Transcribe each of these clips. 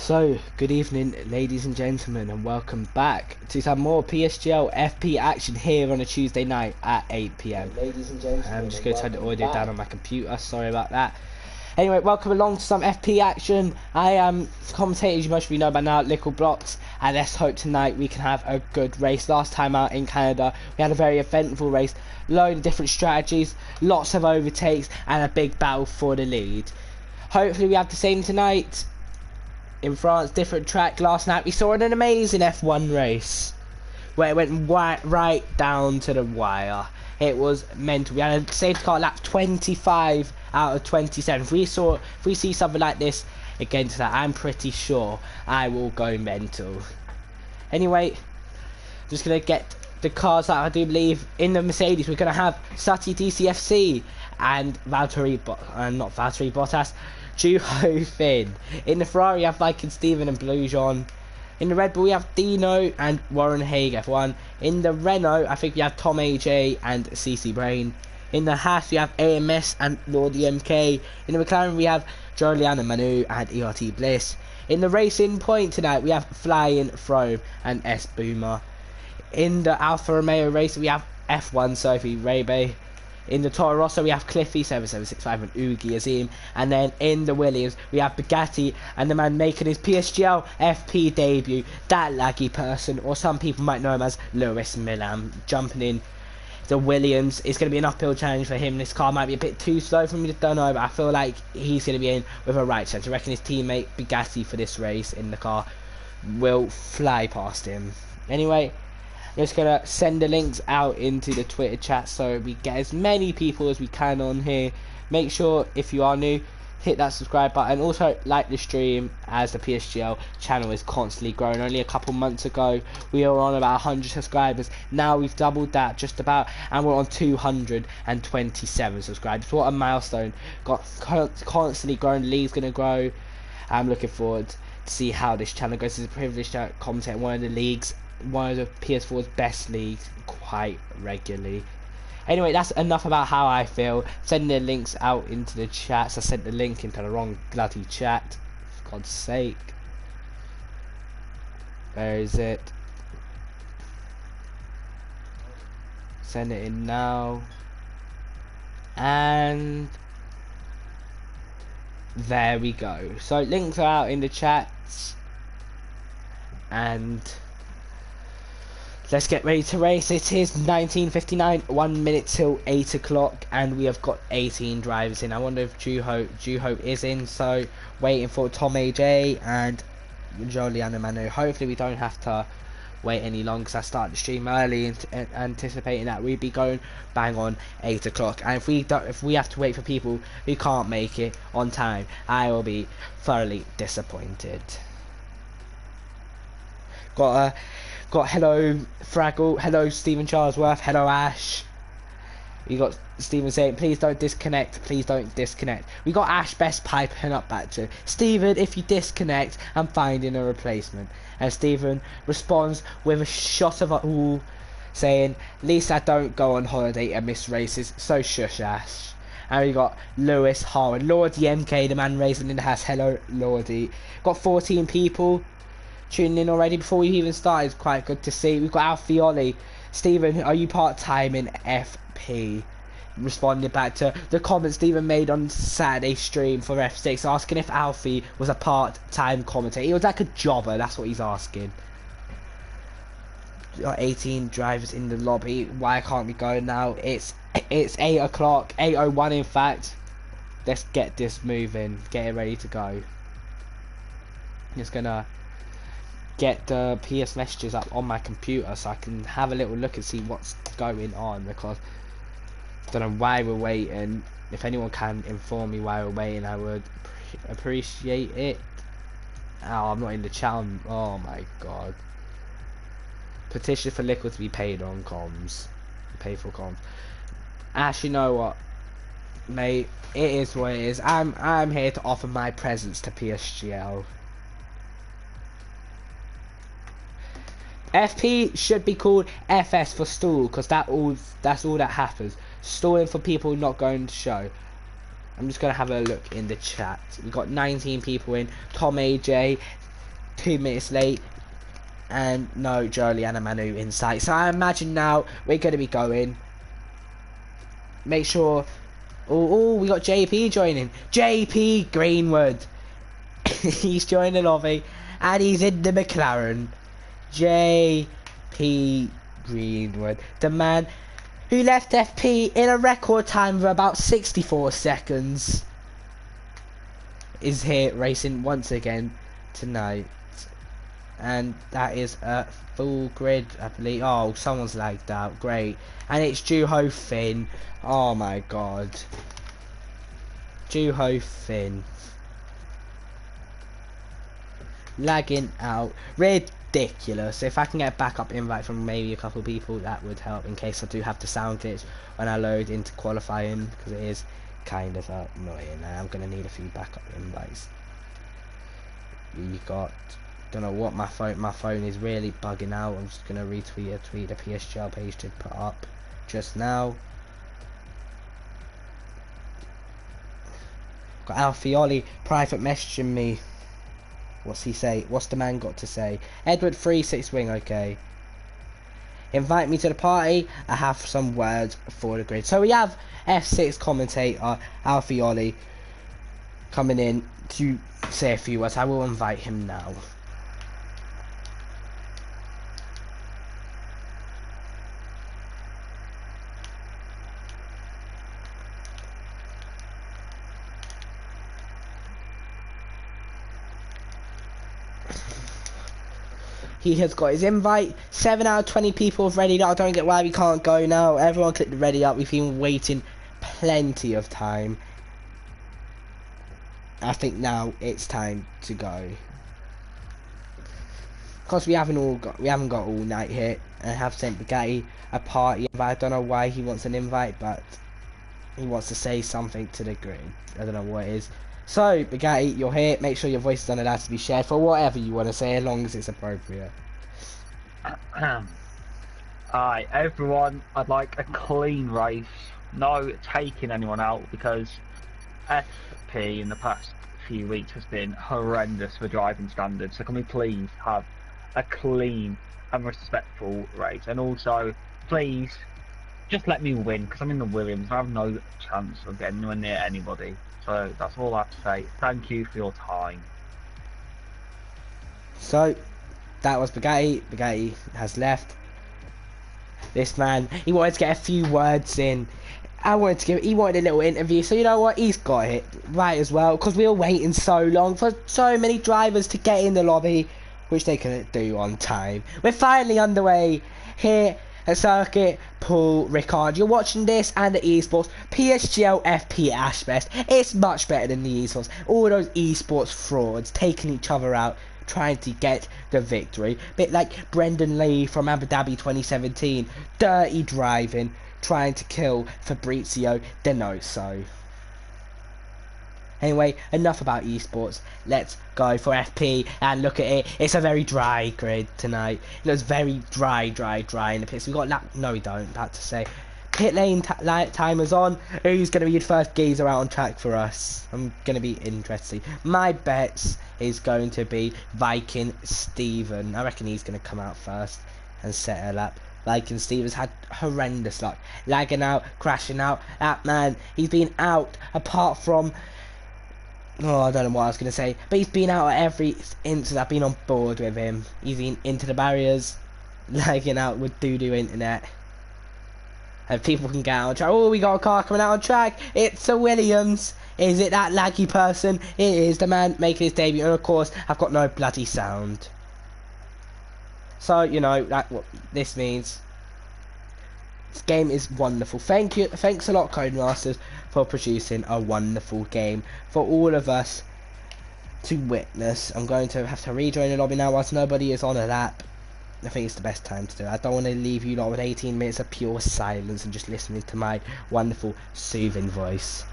So, good evening, ladies and gentlemen, and welcome back to some more PSGL FP action here on a Tuesday night at 8 PM. Ladies and gentlemen, I'm just going to turn the audio down on my computer, sorry about that. Anyway, welcome along to some FP action. I am commentating, as you most of you know by now, Lickle Blocks, and let's hope tonight we can have a good race. Last time out in Canada, we had a very eventful race, load of different strategies, lots of overtakes, and a big battle for the lead. Hopefully we have the same tonight. In France, different track. Last night we saw an amazing F1 race where it went right down to the wire. It was mental. We had a safety car lap 25 out of 27. If we see something like this against that, I'm pretty sure I will go mental. Anyway, I'm just gonna get the cars that I do believe in the Mercedes. We're gonna have Sati DCFC and not Valtteri Bottas. Juho Finn. In the Ferrari, we have Viking Steven and Blue John. In the Red Bull, we have Dino and Warren Haig F1. In the Renault, I think we have Tom AJ and CC Brain. In the Haas, we have AMS and Lord MK. In the McLaren, we have Jolian and Manu and ERT Bliss. In the Racing Point tonight, we have Flying Throne and S Boomer. In the Alfa Romeo race, we have F1 Sophie Rebe. In the Toro Rosso, we have Cliffy 7765 and Oogie Azim. And then in the Williams, we have Bugatti and the man making his PSGL FP debut, that laggy person, or some people might know him as Lewis Milan, jumping in the Williams. It's going to be an uphill challenge for him. This car might be a bit too slow for me to don't know, but I feel like he's going to be in with a right chance. I reckon his teammate Bugatti for this race in the car will fly past him. Anyway, I'm just going to send the links out into the Twitter chat so we get as many people as we can on here. Make sure, if you are new, hit that subscribe button. Also, like the stream, as the PSGL channel is constantly growing. Only a couple months ago, we were on about 100 subscribers. Now we've doubled that just about, and we're on 227 subscribers. What a milestone. Got constantly growing. The league's going to grow. I'm looking forward to see how this channel goes. It's a privilege to commentate one of the leagues, one of the PS4's best leagues, quite regularly. Anyway, that's enough about how I feel. Send the links out into the chats. I sent the link into the wrong bloody chat, for God's sake. Where is it? Send it in now. And there we go. So links are out in the chats, and let's get ready to race. It is 19:59, 1 minute till 8 o'clock, and we have got 18 drivers in. I wonder if Juho is in, so waiting for Tom AJ and Jolian and Manu. Hopefully we don't have to wait any longer, because I started the stream early anticipating that we'd be going bang on 8 o'clock, and if we have to wait for people who can't make it on time, I will be thoroughly disappointed. Got hello Fraggle, hello Stephen Charlesworth, hello Ash. We got Stephen saying, please don't disconnect, please don't disconnect. We got Ash Best piping up back to Stephen, if you disconnect, I'm finding a replacement. And Stephen responds with a shot of a ooh, saying, at least I don't go on holiday and miss races, so shush Ash. And we got Lewis Harwood, Lordy MK, the man raising in the house, hello Lordy. Got 14 people tuning in already before we even started. It's quite good to see. We've got Alfioli. Stephen, are you part-time in FP? Responding back to the comment Stephen made on Saturday stream for F6, asking if Alfie was a part-time commentator. He was like a jobber, that's what he's asking. Got 18 drivers in the lobby. Why can't we go now? It's 8 o'clock, 8:01 in fact. Let's get this moving, get it ready to go. Just gonna get the PS messages up on my computer so I can have a little look and see what's going on, because I don't know why we're waiting. If anyone can inform me why we're waiting, I would appreciate it. Oh, I'm not in the chat. Oh my god. Petition for Liquid to be paid on comms. Pay for comms. Ash, you know what, mate, it is what it is. I'm here to offer my presence to PSGL. FP should be called FS for stall, because that's all that happens. Stalling for people not going to show. I'm just going to have a look in the chat. We've got 19 people in. Tom AJ, 2 minutes late, and no Jolie and Manu in sight. So I imagine now we're going to be going. Make sure. Oh, we got JP joining. JP Greenwood. He's joined the lobby, and he's in the McLaren. JP Greenwood, the man who left FP in a record time of about 64 seconds, is here racing once again tonight. And that is a full grid, I believe. Oh, someone's lagged out. Great. And it's Juho Finn. Oh my god. Juho Finn. Lagging out. Ridiculous. If I can get a backup invite from maybe a couple of people, that would help in case I do have to sound glitch when I load into qualifying, because it is kind of annoying. I'm going to need a few backup invites. You got... Don't know what my phone is really bugging out. I'm just gonna retweet a tweet the PSGL page did put up just now. Got Alfioli private messaging me. What's he say? What's the man got to say? Edward 36 wing, okay. Invite me to the party. I have some words for the grid. So we have F6 commentator Alfioli coming in to say a few words. I will invite him now. He has got his invite. 7 out of 20 people have readied up. I don't get why we can't go now. Everyone click the ready up. We've been waiting plenty of time. I think now it's time to go. Because we haven't got all night here. I have sent Bugatti a party invite. I don't know why he wants an invite, but he wants to say something to the grid. I don't know what it is. So, Bugatti, you're here. Make sure your voice is not allowed to be shared for whatever you want to say, as long as it's appropriate. Hi, everyone. I'd like a clean race. No taking anyone out, because FP in the past few weeks has been horrendous for driving standards. So can we please have a clean and respectful race? And also, please, just let me win, because I'm in the Williams. I have no chance of getting anywhere near anybody. So that's all I have to say. Thank you for your time. So that was Bugatti. Bugatti has left. This man, he wanted to get a few words in. He wanted a little interview, so you know what, he's got it right as well, because we were waiting so long for so many drivers to get in the lobby, which they couldn't do on time. We're finally underway here at Circuit Paul Ricard. You're watching this and the esports PSGL FP Ashbest. It's much better than the esports. All those esports frauds taking each other out, trying to get the victory. Bit like Brendan Lee from Abu Dhabi 2017. Dirty driving, trying to kill Fabrizio Denoso. Anyway, enough about esports. Let's go for FP and look at it. It's a very dry grid tonight. It looks very dry in the pits. We got no, we don't. About to say, pit lane timers on. Who's going to be the first geezer out on track for us? I'm going to be interested. My bets is going to be Viking Steven. I reckon he's going to come out first and set a lap. Viking Stevens had horrendous luck, lagging out, crashing out. That man, he's been out apart from. Oh, I don't know what I was going to say, but he's been out at every instance I've been on board with him. He's been into the barriers, lagging out with doo-doo internet. And people can get out on track. Oh, we got a car coming out on track. It's a Williams. Is it that laggy person? It is the man making his debut. And of course, I've got no bloody sound. So, you know, that's what this means. This game is wonderful. Thanks a lot, Codemasters, for producing a wonderful game for all of us to witness. I'm going to have to rejoin the lobby now whilst nobody is on a lap. I think it's the best time to do it. I don't want to leave you lot with 18 minutes of pure silence and just listening to my wonderful, soothing voice.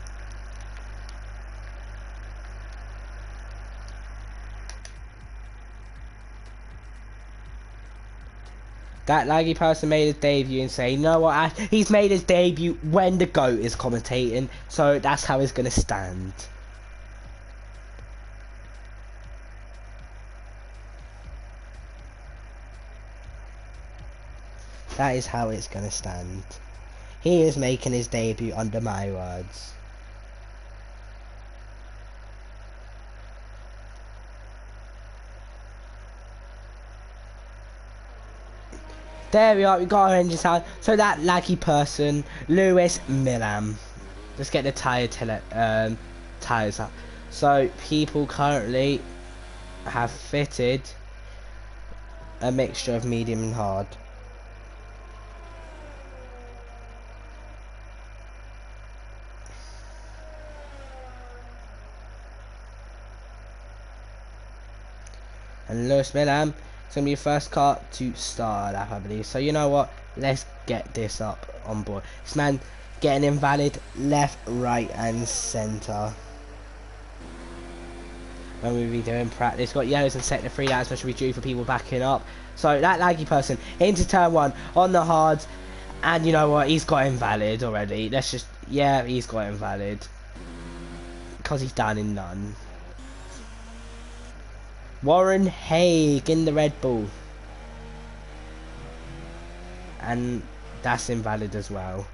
That laggy person made his debut and say, you know what, he's made his debut when the GOAT is commentating, so that's how he's going to stand. That is how it's going to stand. He is making his debut under my words. There we are, we got our engines out. So that laggy person, Lewis Millam. Let's get the tyres up. So people currently have fitted a mixture of medium and hard. And Lewis Millam is going to be the first car to start up, I believe. So you know what? Let's get this up on board. This man getting invalid left, right and centre. When we be doing practice, got yellows in sector 3, that's supposed to be due for people backing up. So that laggy person into turn 1 on the hards, and you know what, he's got invalid already. Let's just, yeah, he's got invalid because he's down in none. Warren Haig in the Red Bull, and that's invalid as well.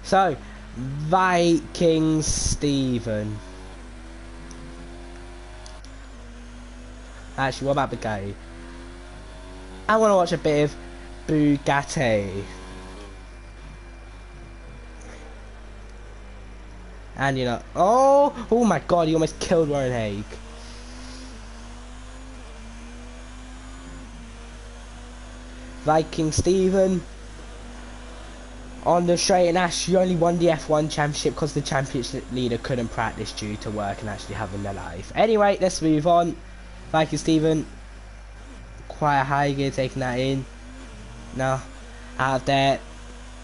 So Viking Stephen. Actually, what about Bugatti? I want to watch a bit of Bugatti. And you know, oh my god, he almost killed Warren Haig. Viking Stephen on the straight and Ash, you only won the F1 championship because the championship leader couldn't practice due to work and actually having their life. Anyway, let's move on. Viking Stephen, quite a high gear, taking that in. Now, out of there,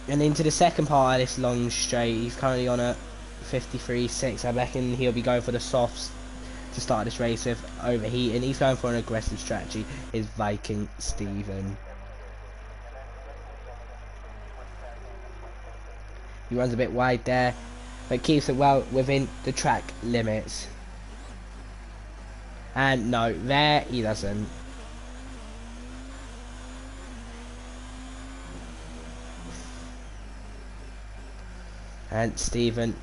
and into the second part of this long straight. He's currently on a 53.6. I reckon he'll be going for the softs to start this race with overheating. He's going for an aggressive strategy, is Viking Stephen. He runs a bit wide there, but keeps it well within the track limits. And no, there he doesn't. And Stephen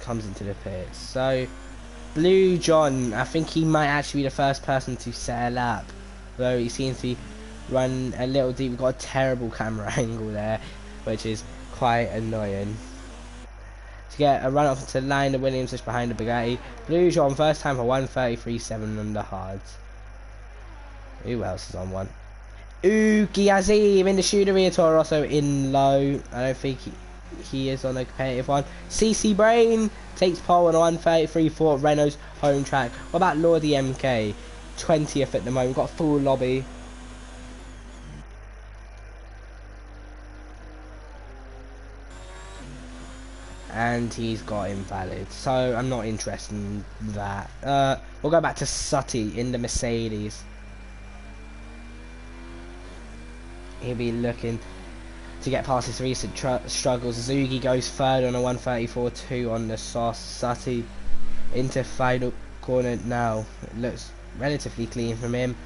comes into the pits. So, Blue John, I think he might actually be the first person to set a lap. Though he seems to be running a little deep. We've got a terrible camera angle there, which is quite annoying. To get a run off to line, the Williams just behind the Bugatti. Blue John, first time for 133.7 on the hards. Who else is on one? Oogie Azim in the Scuderia Toro Rosso in low. I don't think he is on a competitive one. CC Brain takes pole on a 133.4 Renault's home track. What about Lordy MK? 20th at the moment. Got a full lobby. And he's got invalid, so I'm not interested in that. We'll go back to Sutty in the Mercedes. He'll be looking to get past his recent struggles. Zugi goes third on a 134.2 on the sauce. Sutty into final corner now. It looks relatively clean from him.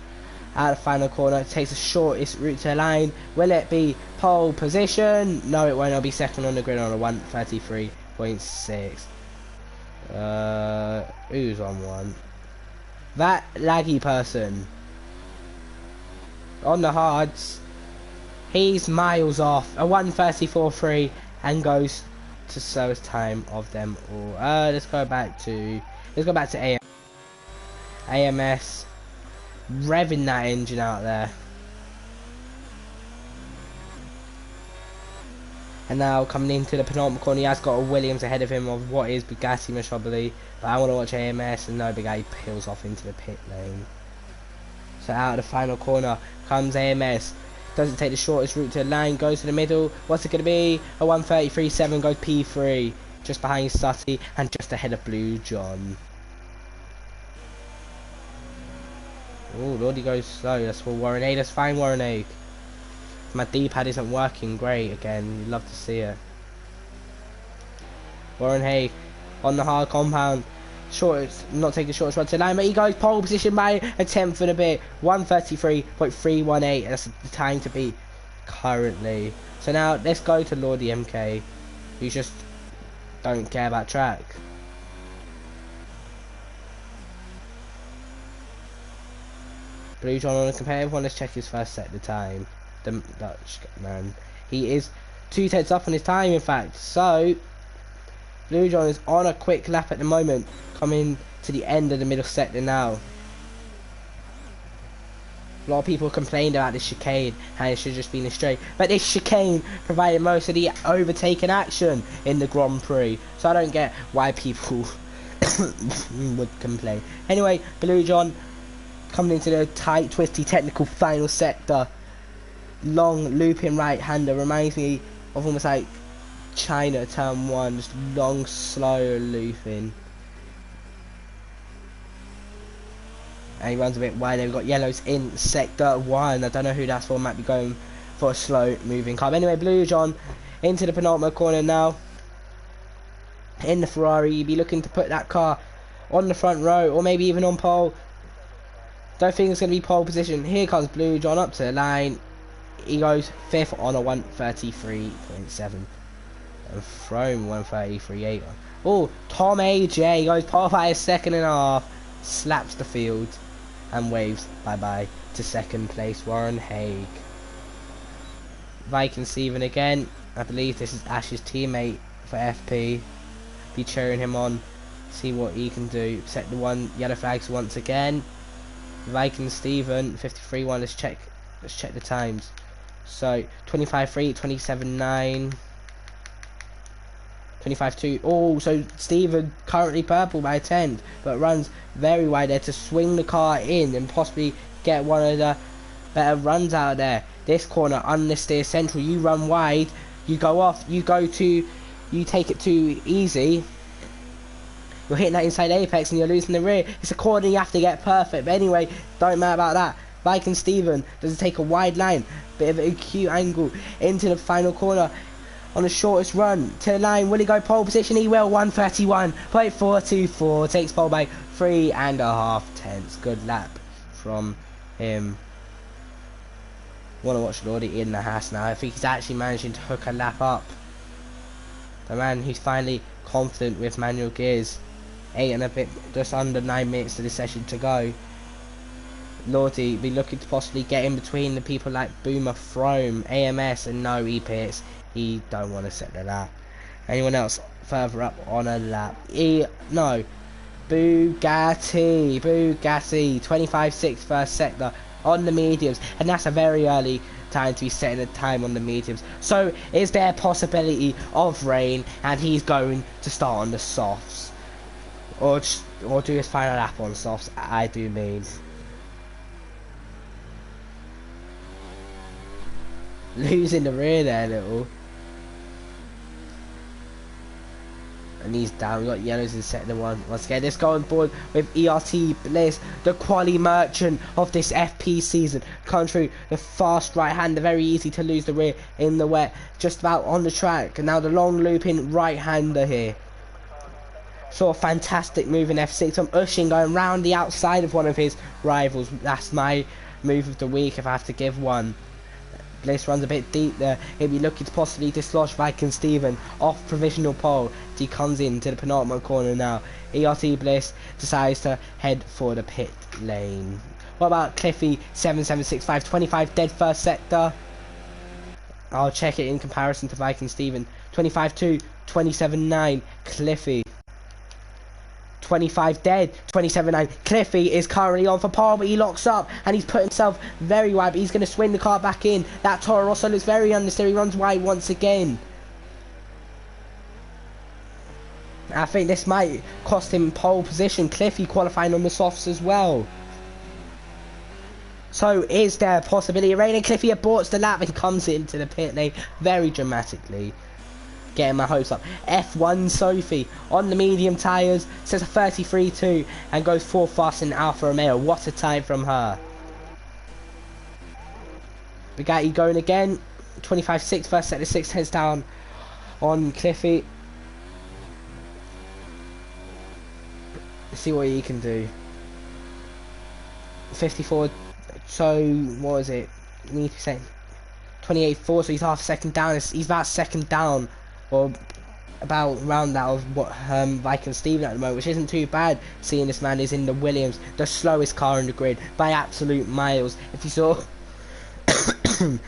Out of the final corner, takes the shortest route to the line. Will it be pole position? No, it won't. It'll be second on the grid on a 133.6. Who's on one? That laggy person. On the hards. He's miles off. A 134.3 and goes to slowest time of them all. Let's go back to AMS. Revving that engine out there. And now coming into the penultimate corner, he has got a Williams ahead of him of what is Bugatti most probably. But I want to watch AMS, and no, Bugatti peels off into the pit lane. So out of the final corner comes AMS. Doesn't take the shortest route to the line, goes to the middle. What's it going to be? A 133.7 goes P3. Just behind Sutty and just ahead of Blue John. Oh, Lord, he goes slow. That's for Warren A. That's fine, Warren A. My D-pad isn't working great again. You'd love to see it. Warren Hay on the hard compound. Shortest, not taking the shortest run to the line, but he goes pole position by a tenth and a bit. 133.318. That's the time to beat currently. So now let's go to Lordy MK, who just don't care about track. Blue John on a competitive one. Let's check his first set the time. The Dutch man. He is 2/10 up on his time, in fact. So Blue John is on a quick lap at the moment, coming to the end of the middle sector now. A lot of people complained about this chicane, and it should have just been a straight. But this chicane provided most of the overtaken action in the Grand Prix. So I don't get why people would complain. Anyway, Blue John coming into the tight, twisty, technical final sector. Long looping right-hander, reminds me of almost like China turn 1, just long, slow looping. And he runs a bit wide. We've got yellows in sector 1. I don't know who that's for. Might be going for a slow moving car. But anyway, Blue John into the penultimate corner now. In the Ferrari, you'd be looking to put that car on the front row, or maybe even on pole. Don't think it's going to be pole position. Here comes Blue John up to the line. He goes 5th on a 133.7. And from 133.8. Oh, Tom AJ goes pole by a second and a half. Slaps the field and waves bye-bye to second place Warren Haig. Viking Steven again. I believe this is Ash's teammate for FP. Be cheering him on. See what he can do. Set the one yellow flags once again. Viking Steven 53.1. Let's check the times. So 25.3, 27.9, 25.2. Oh, so Steven currently purple by 10, but runs very wide there to swing the car in and possibly get one of the better runs out of there. This corner, unlisted central, you run wide, you go off, you take it too easy. You're hitting that inside apex and you're losing the rear. It's a corner you have to get perfect. But anyway, don't matter about that. Viking Steven doesn't take a wide line, bit of a acute angle into the final corner on the shortest run to the line. Will he go pole position? He will. 131.424, takes pole by 3.5 tenths. Good lap from him. Want to watch Lordy in the Haas now. I think he's actually managing to hook a lap up. The man who's finally confident with manual gears. 8 and a bit, just under 9 minutes of the session to go. Lordy be looking to possibly get in between the people like Boomer, Frome, AMS, and no, he pits. He don't want to set the lap. Anyone else further up on a lap? No. Bugatti 25.6 first sector on the mediums, and that's a very early time to be setting a time on the mediums. So is there a possibility of rain and he's going to start on the softs, or do his final lap on softs? I do mean. Losing the rear there a little. And he's down. We've got yellows in sector 1. Once again, let's go on board with ERT Bliss, the quali merchant of this FP season. Coming through the fast right hander, very easy to lose the rear in the wet, just about on the track. And now the long looping right hander here. Sort of fantastic move in F6. I'm Ushing going round the outside of one of his rivals. That's my move of the week if I have to give one. Bliss runs a bit deep there. He'll be looking to possibly dislodge Viking Steven off provisional pole. He comes into the penultimate corner now. ERT Bliss decides to head for the pit lane. What about Cliffy 7765, 25 dead first sector? I'll check it in comparison to Viking Steven. 25.2, 27.9 Cliffy. 25 dead, 27.9. Cliffy is currently on for pole, but he locks up and he's put himself very wide, but he's going to swing the car back in. That Toro Rosso looks very understeer. He runs wide once again. I think this might cost him pole position. Cliffy qualifying on the softs as well. So is there a possibility of rain? And Cliffy aborts the lap and comes into the pit lane very dramatically. Getting my hopes up. F1 Sophie on the medium tyres, says a 33.2 and goes 4 fast in Alfa Romeo. What a time from her. Bugatti going again. 25.6 first set, the 6 heads down on Cliffy. Let's see what he can do. 54. So what is it? Need to say 28.4, so he's half a second down. He's about second down, or about around that of what Viking Steven at the moment, which isn't too bad, seeing this man is in the Williams, the slowest car in the grid by absolute miles. If you saw if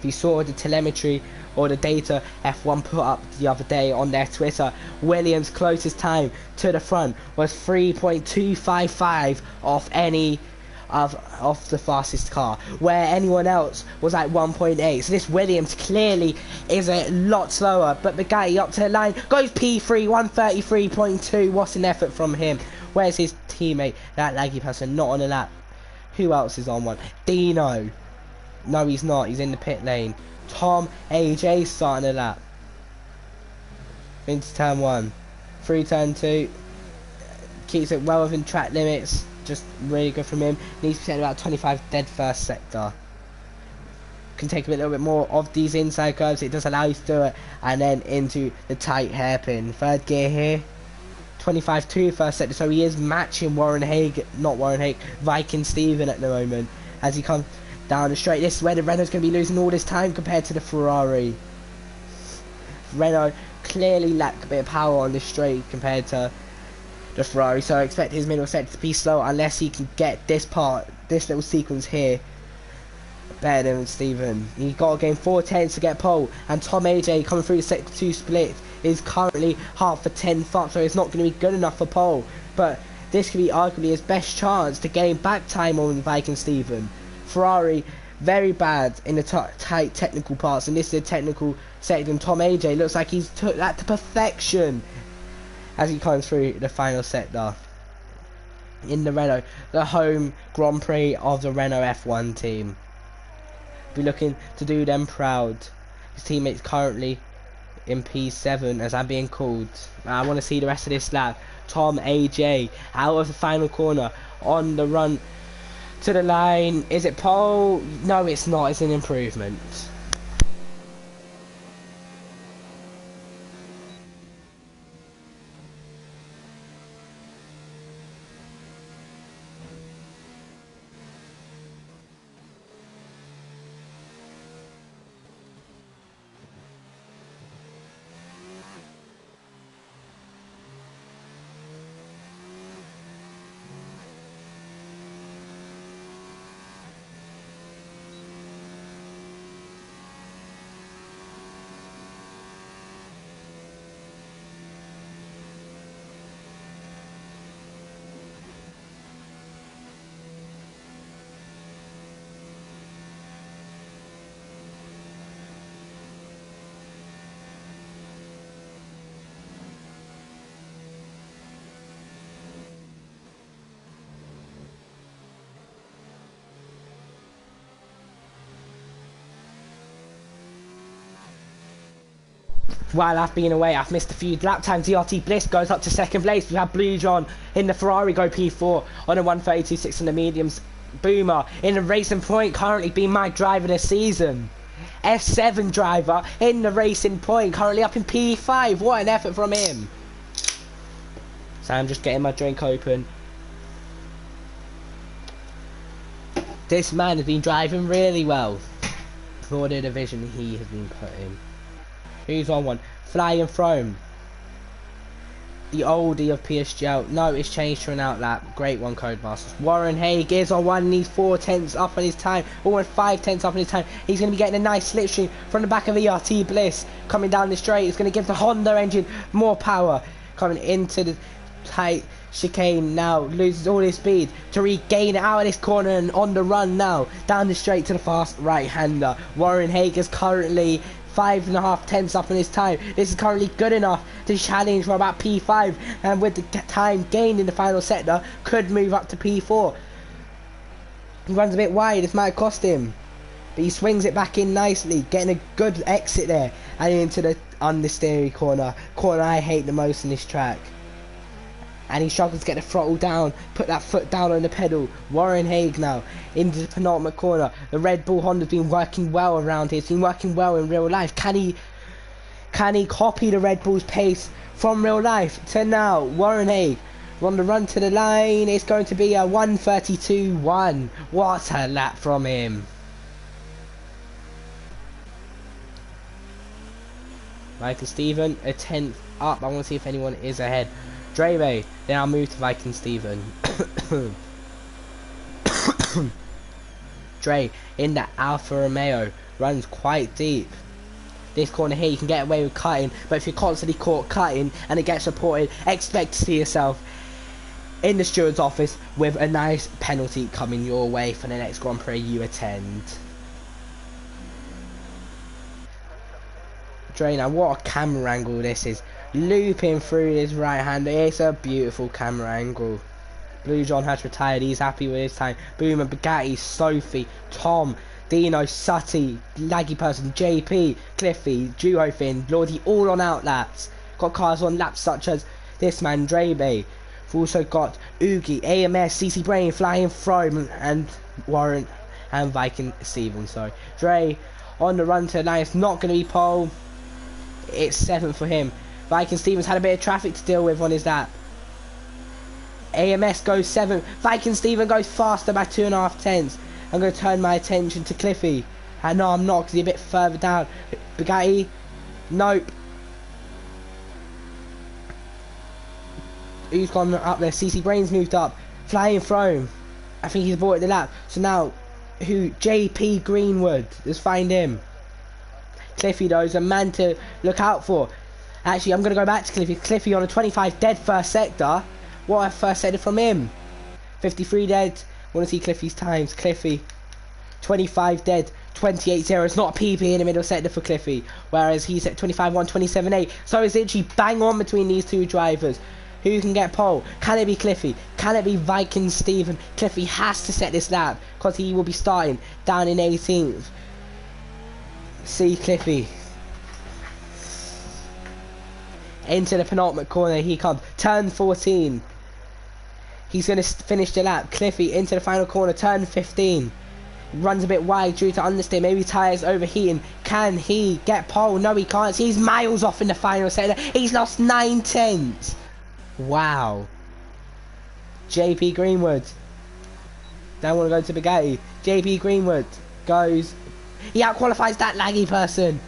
you saw the telemetry or the data F1 put up the other day on their Twitter, Williams' closest time to the front was 3.255 off any of the fastest car, where anyone else was at 1.8. So this Williams clearly is a lot slower, but the guy up to the line goes P3, 133.2. What an effort from him. Where's his teammate, that laggy person? Not on the lap. Who else is on one? Dino. No, he's not. He's in the pit lane. Tom AJ starting the lap. Into turn 1. Through turn 2. Keeps it well within track limits. Just really good from him. Needs to set about 25 dead first sector. Can take a little bit more of these inside curves. It does allow you to do it. And then into the tight hairpin. Third gear here. 25.2 first sector. So he is matching Viking Steven at the moment. As he comes down the straight. This is where the Renault's going to be losing all this time compared to the Ferrari. Renault clearly lack a bit of power on this straight compared to the Ferrari, so I expect his middle sector to be slow unless he can get this little sequence here better than Steven. He's got to gain 4 tenths to get pole, and Tom AJ coming through the sector 2 split is currently half a 10th up, so it's not going to be good enough for pole, but this could be arguably his best chance to gain back time on Viking Steven. Ferrari very bad in the tight technical parts, and this is a technical sector, and Tom AJ looks like he's took that to perfection as he comes through the final sector in the Renault, the home Grand Prix of the Renault F1 team. Be looking to do them proud. His teammates currently in P7 as I'm being called. I want to see the rest of this lap. Tom AJ out of the final corner on the run to the line. Is it pole? No, it's not. It's an improvement. While I've been away, I've missed a few lap times. DRT Bliss goes up to second place. We have Blue John in the Ferrari go P4 on a 132.6 in the mediums. Boomer in the Racing Point, currently being my driver this season. F7 driver in the Racing Point, currently up in P5. What an effort from him. So I'm just getting my drink open. This man has been driving really well for the division he has been put in. Who's on one? Flying Throne. The oldie of PSGL. No, it's changed to an outlap. Great one, Codemasters. Warren Haig is on one. Needs 4 tenths up on his time. Almost 5 tenths up on his time. He's going to be getting a nice slipstream from the back of ERT Bliss. Coming down the straight. It's going to give the Honda engine more power. Coming into the tight chicane now. Loses all his speed to regain it out of this corner and on the run now. Down the straight to the fast right-hander. Warren Haig is currently 5.5 tenths up in his time. This is currently good enough to challenge for about P5, and with the time gained in the final sector, could move up to P4. He runs a bit wide, this might cost him, but he swings it back in nicely, getting a good exit there, and into the understeery corner I hate the most in this track. And he struggles to get the throttle down, put that foot down on the pedal. Warren Haig now into the penultimate corner. The Red Bull Honda's been working well around here. It's been working well in real life. Can he copy the Red Bull's pace from real life to now? Warren Haig on the run to the line. It's going to be a 1:32.1. What a lap from him. Viking Steven, a 10th up. I want to see if anyone is ahead. Drebe, then I'll move to Viking Steven. Dre in the Alfa Romeo runs quite deep. This corner here you can get away with cutting, but if you're constantly caught cutting and it gets reported, expect to see yourself in the steward's office with a nice penalty coming your way for the next Grand Prix you attend. Dre, now what a camera angle this is. Looping through his right hand, it's a beautiful camera angle. Blue John has retired, he's happy with his time. Boomer, Bugatti, Sophie, Tom, Dino, Sutty, Laggy Person, JP, Cliffy, Duofin, Lordy, all on outlaps. Got cars on laps such as this man, Drebe. We've also got Oogie, AMS, CC Brain, Flying Throne, and Warren, and Viking Steven. So, Dre on the run to the line, it's not going to be pole. It's 7th for him. Viking Stevens had a bit of traffic to deal with on his lap. AMS goes 7th. Viking Steven goes faster by 2.5 tenths. I'm going to turn my attention to Cliffy. And no, I'm not, because he's a bit further down. Bugatti, nope. Who's gone up there? CC Brain's moved up. Flying Throne, I think he's bought the lap. So now, who? JP Greenwood. Let's find him. Cliffy though is a man to look out for. Actually, I'm going to go back to Cliffy. Cliffy on a 25 dead first sector. What a first sector from him. 53 dead. Want to see Cliffy's times. Cliffy, 25 dead. 28-0. It's not a PB in the middle sector for Cliffy. Whereas he's at 25-1, 27-8. So it's literally bang on between these two drivers. Who can get pole? Can it be Cliffy? Can it be Viking Steven? Cliffy has to set this lap because he will be starting down in 18th. See Cliffy. Into the penultimate corner he comes. Turn 14. He's going to finish the lap. Cliffy into the final corner. Turn 15. Runs a bit wide due to understeer. Maybe tyres overheating. Can he get pole? No, he can't. He's miles off in the final sector. He's lost 9 tenths. Wow. JP Greenwood. Now I want to go to Bugatti. JP Greenwood goes. He outqualifies that laggy person.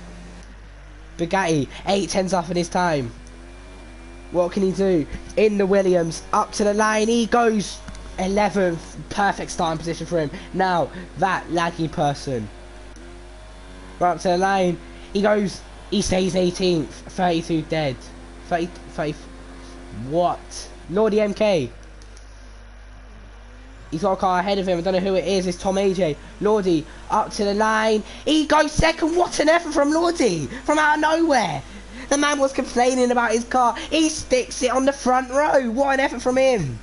Bugatti, 8 tenths off in his time. What can he do? In the Williams, up to the line, he goes 11th. Perfect starting position for him. Now, that laggy person. Right up to the line, he goes, he stays 18th. 32 dead. 30, what? Lordy MK. He's got a car ahead of him. I don't know who it is. It's Tom AJ. Lordy up to the line. He goes second. What an effort from Lordy. From out of nowhere. The man was complaining about his car. He sticks it on the front row. What an effort from him.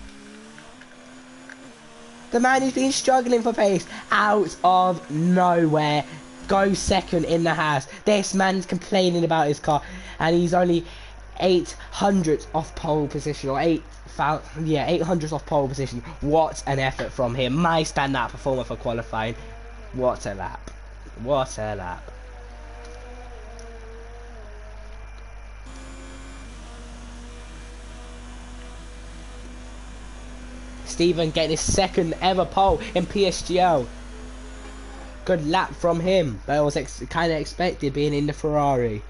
The man who's been struggling for pace out of nowhere goes second in the house. This man's complaining about his car. And he's only 800 off pole position. Or 800 off pole position. What an effort from him. My standout performer for qualifying. What a lap. What a lap. Steven getting his second ever pole in PSGL. Good lap from him. But it was kind of expected being in the Ferrari.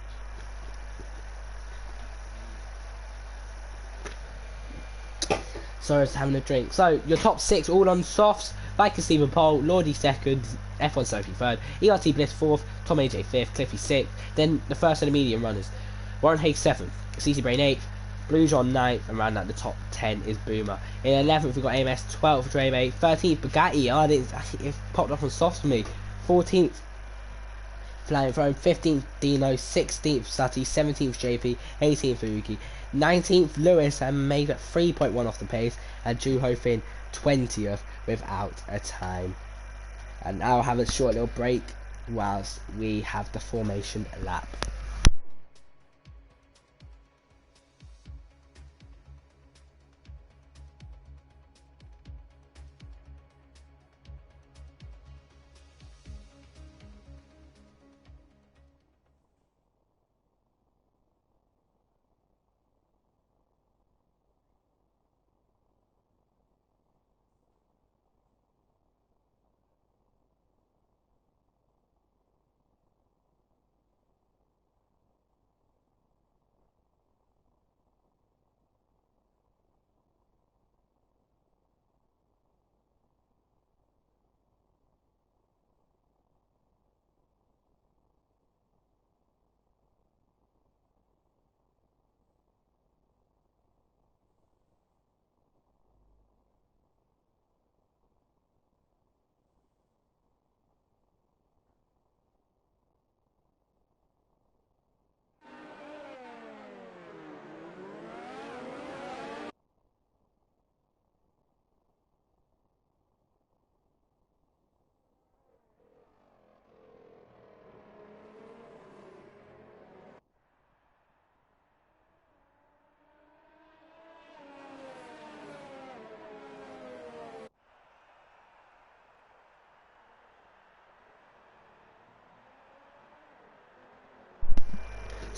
So it's having a drink. So your top 6 all on softs. Viking Steven pole, Lordy second, F1 Sophie third, ERT Bliss 4th, Tom AJ 5th, Cliffy 6th. Then the first of the medium runners. Warren Hayes 7th, CC Brain 8th, Blue John 9th, and round out the top 10 is Boomer. In 11th we've got AMS, 12th Drebe, 13th Bugatti. I think it popped up on softs for me. 14th Flying Throne, 15th Dino, 16th Sutty, 17th JP, 18th Fuki, 19th Lewis, and made 3.1 off the pace, and Drew Hofin 20th without a time. And now I'll have a short little break whilst we have the formation lap.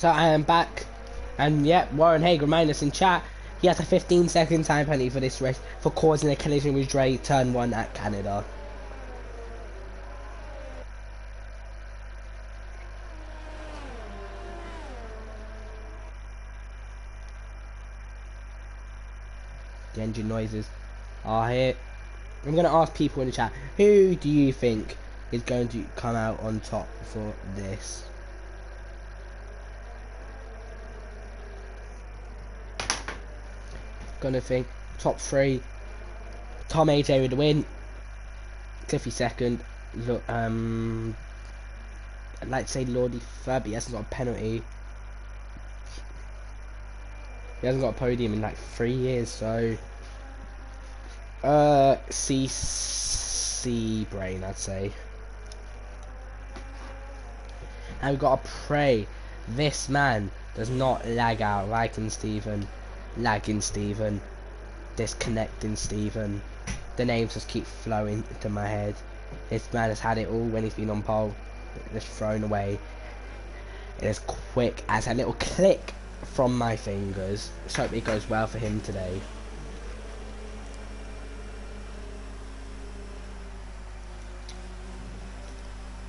So I am back, and yep, Warren Haig reminded us in chat he has a 15-second time penalty for this race for causing a collision with Dre turn 1 at Canada. The engine noises are here. I'm going to ask people in the chat, who do you think is going to come out on top for this? Gonna think top 3. Tom AJ with the win. Cliffy second. Look, I'd like to say Lordy third, but he hasn't got a penalty. He hasn't got a podium in like 3 years, so CC Brain, I'd say. And we've got to pray this man does not lag out. Liking Stephen, lagging Stephen, disconnecting Stephen. The names just keep flowing into my head. This man has had it all when he's been on pole. Just thrown away. It is quick as a little click from my fingers. Let's hope it goes well for him today.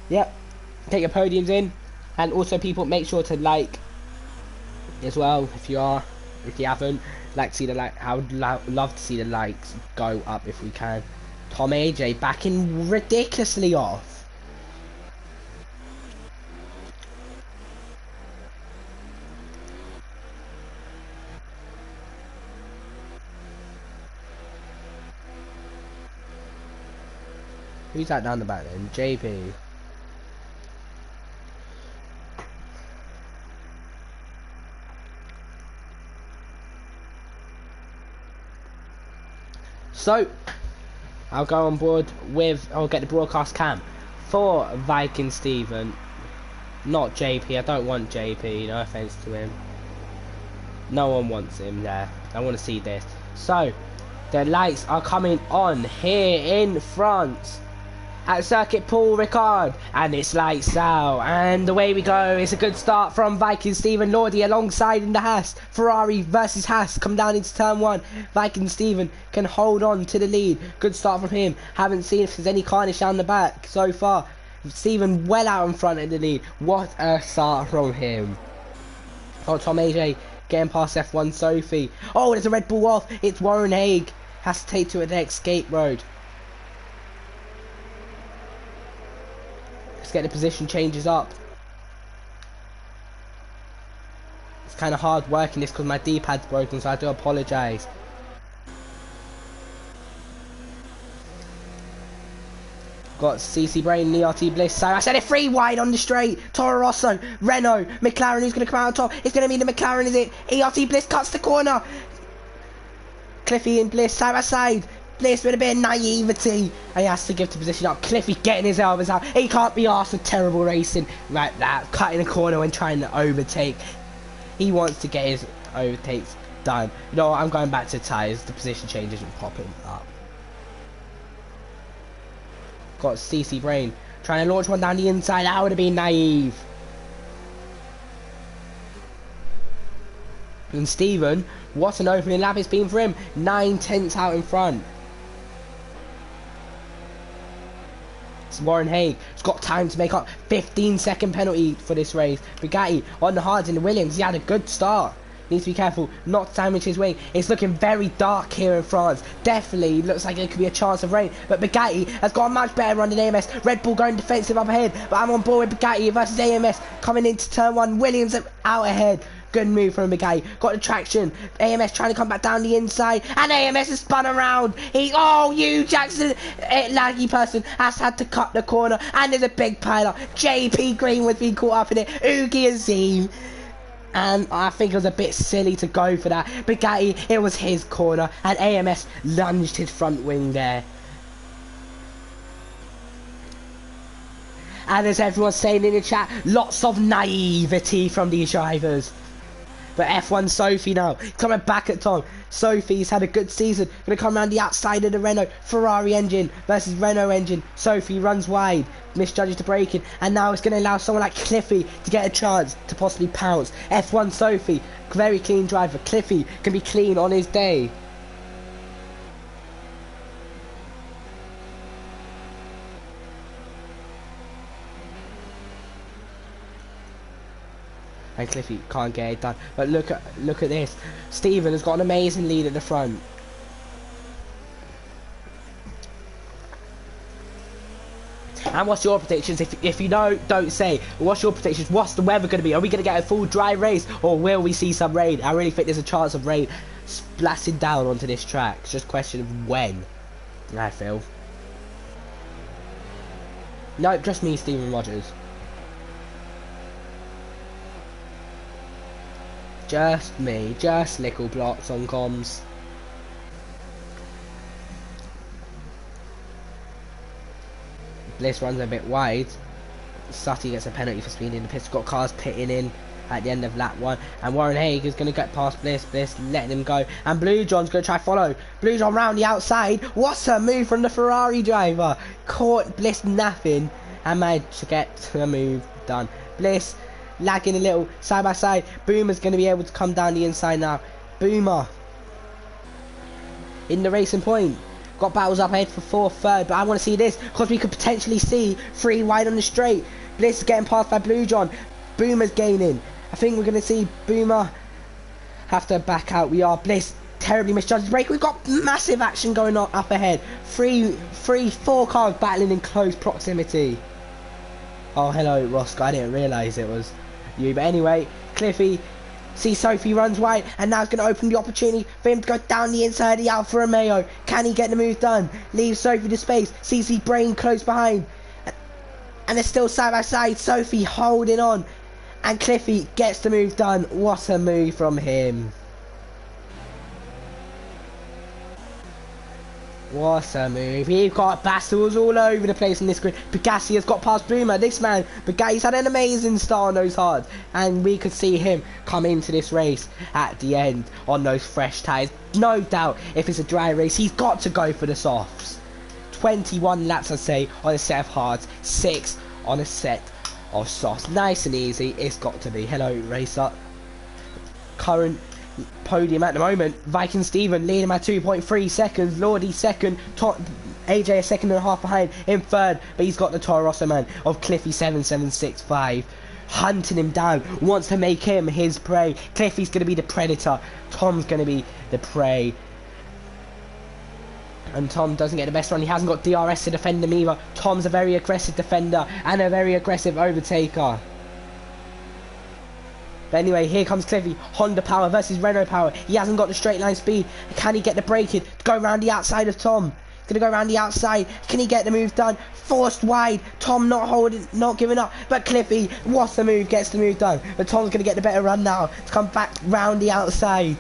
Yep, take your podiums in, and also people make sure to like as well if you haven't. Like to see the like, I would love to see the likes go up if we can. Tom AJ backing ridiculously off. Who's that down the back then? JP. So, I'll go on board with, I'll get the broadcast cam for Viking Stephen, not JP. I don't want JP, no offense to him. No one wants him there. I want to see this. So, the lights are coming on here in France at Circuit Paul Ricard, and it's lights out, and away we go. It's a good start from Viking Stephen. Lordy alongside in the Haas. Ferrari versus Haas come down into turn 1. Viking Stephen can hold on to the lead. Good start from him. Haven't seen if there's any carnage down the back so far. Stephen well out in front of the lead. What a start from him. Oh, Tom AJ getting past F1 Sophie. Oh, there's a Red Bull off. It's Warren Haig. Has to take to the next escape road. Get the position changes up. It's kind of hard working this because my D-pad's broken, so I do apologise. Got CC Brain, ERT Bliss. So I said it 3 wide on the straight. Toro Rosso, Renault, McLaren. Who's going to come out on top? It's going to be the McLaren, is it? ERT Bliss cuts the corner. Cliffy and Bliss side by side. Bliss with a bit of naivety. He has to give the position up. Cliffy getting his elbows out. He can't be arsed with terrible racing like that. Cutting the corner when trying to overtake. He wants to get his overtakes done. You know what? I'm going back to tyres. The position change isn't popping up. Got CC Brain trying to launch one down the inside. That would have been naive. And Stephen, what an opening lap it's been for him. 9 tenths out in front. Warren Haig has got time to make up. 15-second penalty for this race. Bugatti on the hards in the Williams. He had a good start. Needs to be careful not to damage his wing. It's looking very dark here in France. Definitely looks like there could be a chance of rain. But Bugatti has got a much better run than AMS. Red Bull going defensive up ahead. But I'm on board with Bugatti versus AMS. Coming into turn 1. Williams out ahead. Good move from Bugatti. Got the traction. AMS trying to come back down the inside. And AMS has spun around. You Jackson, laggy person, has had to cut the corner. And there's a big pile. JP Greenwood's been caught up in it. Oogie Azim. And I think it was a bit silly to go for that. Bugatti, it was his corner. And AMS lunged his front wing there. And as everyone's saying in the chat, lots of naivety from these drivers. But F1 Sophie now, coming back at Tom. Sophie's had a good season, going to come around the outside of the Renault. Ferrari engine versus Renault engine. Sophie runs wide, misjudges the braking, and now it's going to allow someone like Cliffy to get a chance to possibly pounce. F1 Sophie, very clean driver. Cliffy can be clean on his day. And Cliffy can't get it done. But look at this. Stephen has got an amazing lead at the front. And what's your predictions? If you know, don't say. What's your predictions? What's the weather going to be? Are we going to get a full dry race, or will we see some rain? I really think there's a chance of rain splashing down onto this track. It's just a question of when, I feel. No, just me, Stephen Rogers. Just me, just Little Blocks on comms. Bliss runs a bit wide. Sutty gets a penalty for speeding the pits. Got cars pitting in at the end of lap 1. And Warren Haig is going to get past Bliss. Bliss letting him go. And Blue John's going to try follow. Blue John round the outside. What's a move from the Ferrari driver? Caught Bliss napping and managed to get the move done. Bliss lagging a little side by side. Boomer's going to be able to come down the inside now. Boomer in the racing point. Got battles up ahead for 4th, 3rd, but I want to see this because we could potentially see 3 wide on the straight. Bliss is getting passed by Blue John. Boomer's gaining. I think we're going to see Boomer have to back out. We are. Bliss terribly misjudged the brake. We've got massive action going on up ahead. 4 cars battling in close proximity. Oh, hello, Roscoe. I didn't realise it was you. But anyway, Cliffy, see Sophie runs wide, and now it's going to open the opportunity for him to go down the inside of the Alfa Romeo. Can he get the move done? Leaves Sophie to space. CC Brain close behind. And they're still side by side. Sophie holding on. And Cliffy gets the move done. What a move from him. What a move. We've got battles all over the place in this grid. Bugatti has got past Boomer. This man, Bugatti's had an amazing start on those hards. And we could see him come into this race at the end on those fresh tyres. No doubt, if it's a dry race, he's got to go for the softs. 21 laps, I'd say, on a set of hards. 6 on a set of softs. Nice and easy. It's got to be. Hello, racer. Current podium at the moment. Viking Steven leading by 2.3 seconds. Lordy second. AJ a second and a half behind in 3rd, but he's got the Toro Rosso man of Cliffy 7765 hunting him down, wants to make him his prey. Cliffy's going to be the predator, Tom's going to be the prey, and Tom doesn't get the best run. He hasn't got DRS to defend him either. Tom's a very aggressive defender and a very aggressive overtaker. But anyway, here comes Cliffy. Honda power versus Renault power. He hasn't got the straight line speed. Can he get the braking to go around the outside of Tom? He's going to go around the outside. Can he get the move done? Forced wide. Tom not holding, not giving up. But Cliffy, what's the move? Gets the move done. But Tom's going to get the better run now to come back round the outside.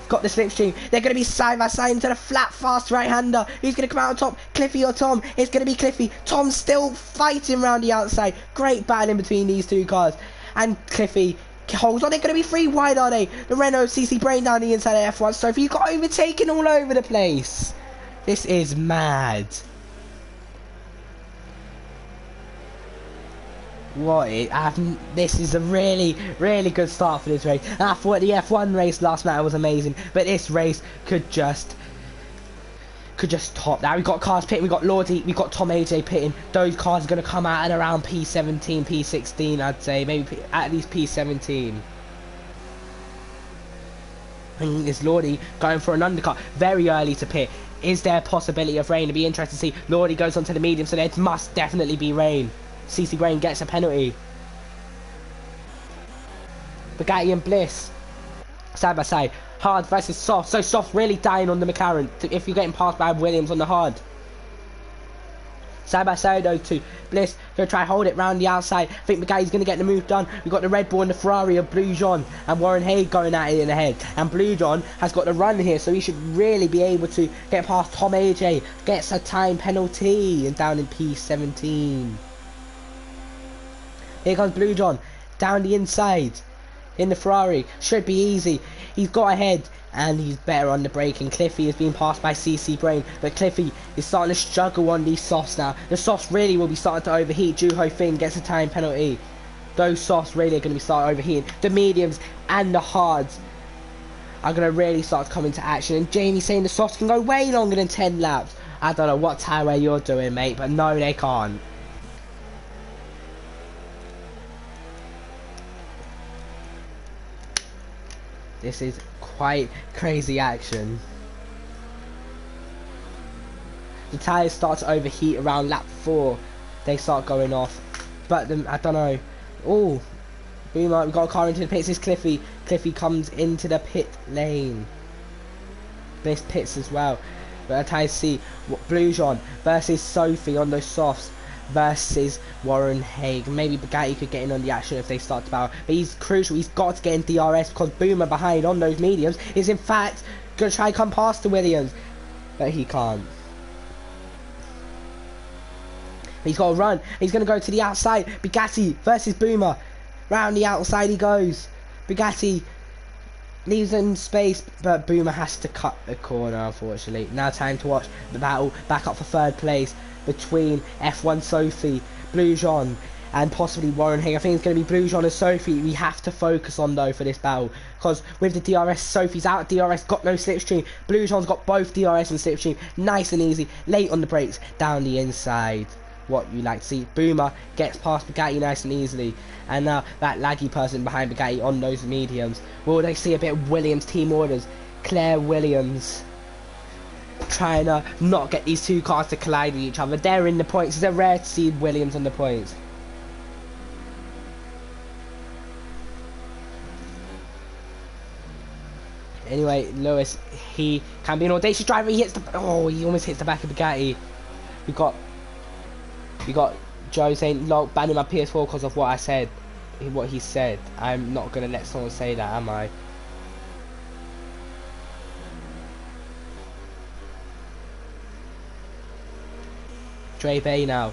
Got the slipstream. They're going to be side by side into the flat, fast right-hander. Who's going to come out on top? Cliffy or Tom? It's going to be Cliffy. Tom's still fighting round the outside. Great battle in between these 2 cars. And Cliffy holds on. They're going to be 3 wide, are they? The Renault CC Brain down the inside of F1. So if you got overtaken all over the place. This is mad. This is a really, really good start for this race. And I thought the F1 race last night was amazing, but this race could just top that. We got cars pitting, we got Lordy, we got Tom AJ pitting. Those cars are going to come out at around P17, P16, I'd say, maybe at least P17. And there's Lordy going for an undercut, very early to pit. Is there a possibility of rain? It'd be interesting to see. Lordy goes onto the medium, so there must definitely be rain. CC Brain gets a penalty. Bugatti and Bliss side by side. Hard versus soft. So soft really dying on the McLaren if you're getting passed by Williams on the hard. Side by side those 2. Bliss going to try hold it round the outside. I think Bugatti's going to get the move done. We've got the Red Bull and the Ferrari of Blue John and Warren Haig going at it in the head. And Blue John has got the run here, so he should really be able to get past Tom AJ. Gets a time penalty and down in P17. Here comes Blue John down the inside. in the Ferrari. Should be easy. He's got ahead and he's better on the braking. Cliffy is being passed by CC Brain, but Cliffy is starting to struggle on these softs now. The softs really will be starting to overheat. Juho Finn gets a time penalty. Those softs really are going to be starting overheating. The mediums and the hards are going to really start to come into action. And Jamie's saying the softs can go way longer than 10 laps. I don't know what time you're doing, mate, but no, they can't. This is quite crazy action. The tyres start to overheat around lap 4. They start going off. But I don't know. Oh, Boomer, we've got a car into the pits. It's Cliffy. Cliffy comes into the pit lane. This pits as well. But I see Blue John versus Sophie on those softs versus Warren Haig. Maybe Bugatti could get in on the action if they start to battle. But he's crucial. He's got to get in DRS because Boomer behind on those mediums is in fact going to try and come past the Williams. But he can't. He's got to run. He's going to go to the outside. Bugatti versus Boomer. Round the outside he goes. Bugatti leaves in space, but Boomer has to cut the corner, unfortunately. Now time to watch the battle back up for third place between F1 Sophie, Blue John, and possibly Warren Haig. I think it's going to be Blue John and Sophie we have to focus on, though, for this battle. Because with the DRS, Sophie's out of DRS, got no slipstream. Blue John's got both DRS and slipstream. Nice and easy. Late on the brakes, down the inside. What you like to see. Boomer gets past Bugatti nice and easily. And now that laggy person behind Bugatti on those mediums. Will they see a bit of Williams team orders? Claire Williams trying to not get these two cars to collide with each other. They're in the points. It's rare to see Williams on the points. Anyway, Lewis, he can be an audacious driver. He hits the... Oh, he almost hits the back of Bugatti. We got Joe saying, "Lol, banning my PS4 because of what I said." What he said. I'm not going to let someone say that, am I? Dre Bay now.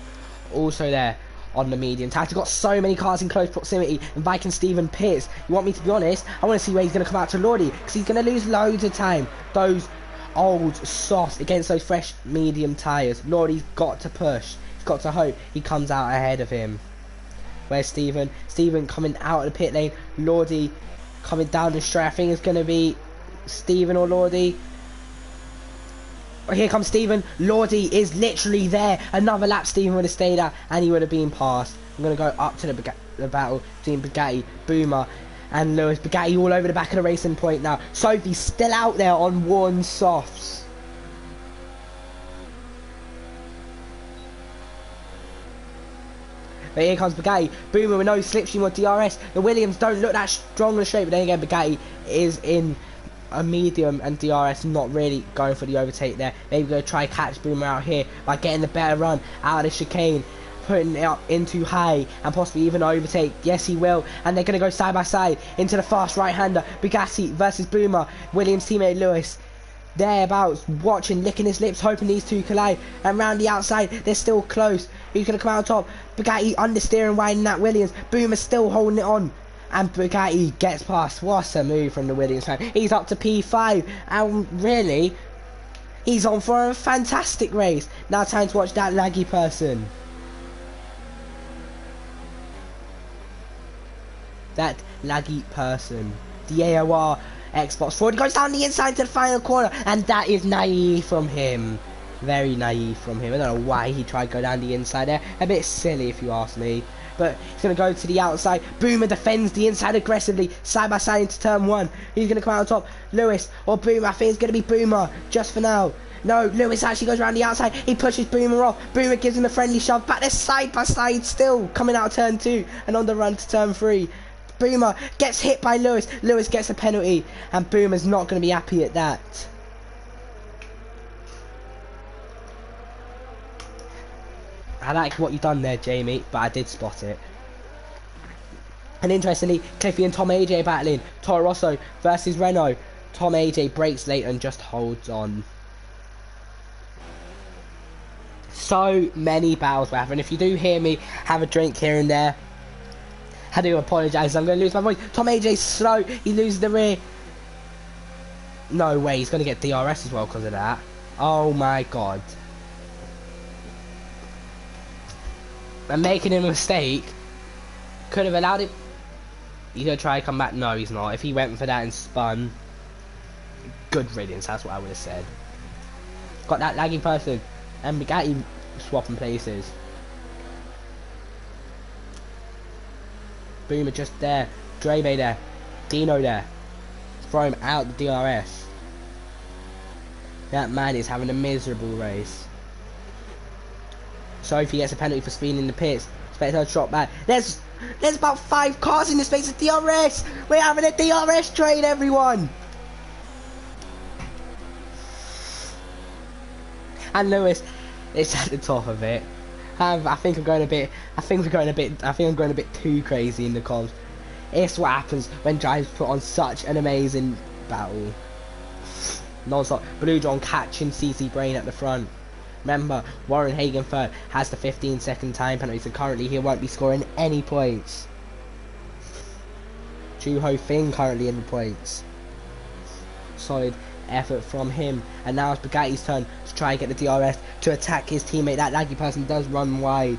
Also there on the medium. Tac's got so many cars in close proximity. And Viking Steven Pierce. You want me to be honest? I want to see where he's going to come out to Lordy. Because he's going to lose loads of time. Those old softs against those fresh medium tyres. Lordy's got to push. Got to hope he comes out ahead of him. Where's Steven? Steven coming out of the pit lane. Lordy coming down the straight. I think it's going to be Steven or Lordy. Oh, here comes Steven. Lordy is literally there. Another lap Steven would have stayed out and he would have been passed. I'm going to go up to the battle between Bugatti, Boomer and Lewis. Bugatti all over the back of the racing point now. Sophie's still out there on worn softs. But here comes Bugatti. Boomer with no slipstream or DRS. The Williams don't look that strong in the straight, but then again, Bugatti is in a medium and DRS not really going for the overtake there. Maybe going to try catch Boomer out here by getting the better run out of the chicane, putting it up into high and possibly even overtake. Yes, he will. And they're going to go side by side into the fast right-hander. Bugatti versus Boomer. Williams teammate Lewis thereabouts, watching, licking his lips, hoping these two collide. And round the outside, they're still close. Who's going to come out on top? Bugatti understeering, riding that Williams. Boomer still holding it on. And Bugatti gets past. What a move from the Williams fan. He's up to P5. And really, he's on for a fantastic race. Now time to watch that laggy person. That laggy person. The AOR Xbox 40 goes down the inside to the final corner. And that is naive from him. Very naive from him. I don't know why he tried to go down the inside there. A bit silly if you ask me. But he's going to go to the outside. Boomer defends the inside aggressively. Side by side into turn 1. Who's going to come out on top? Lewis or Boomer? I think it's going to be Boomer. Just for now. No, Lewis actually goes around the outside. He pushes Boomer off. Boomer gives him a friendly shove. Back there side by side still. Coming out of turn 2. And on the run to turn 3. Boomer gets hit by Lewis. Lewis gets a penalty. And Boomer's not going to be happy at that. I like what you've done there, Jamie, but I did spot it. And interestingly, Cliffy and Tom AJ battling. Toro Rosso versus Renault. Tom AJ breaks late and just holds on. So many battles we're having. If you do hear me have a drink here and there, I do apologise, I'm going to lose my voice. Tom AJ's slow, he loses the rear. No way, he's going to get DRS as well because of that. Oh my god. I'm making a mistake. Could have allowed it. He's going to try to come back. No, he's not. If he went for that and spun, good riddance, that's what I would have said. Got that laggy person. And Bugatti swapping places. Boomer just there. Dreve there. Dino there. Throw him out the DRS. That man is having a miserable race. Sophie gets a penalty for speeding in the pits. Expect her to drop back. There's about 5 cars in the space of DRS. We're having a DRS train, everyone. And Lewis is at the top of it. I think I'm going a bit too crazy in the comms. It's what happens when drivers put on such an amazing battle. Non-stop. Blue John catching CC Brain at the front. Remember, Warren Hagen third has the 15-second time penalty, so currently he won't be scoring any points. Chu Ho Fing currently in the points. Solid effort from him, and now it's Bugatti's turn to try and get the DRS to attack his teammate. That laggy person does run wide.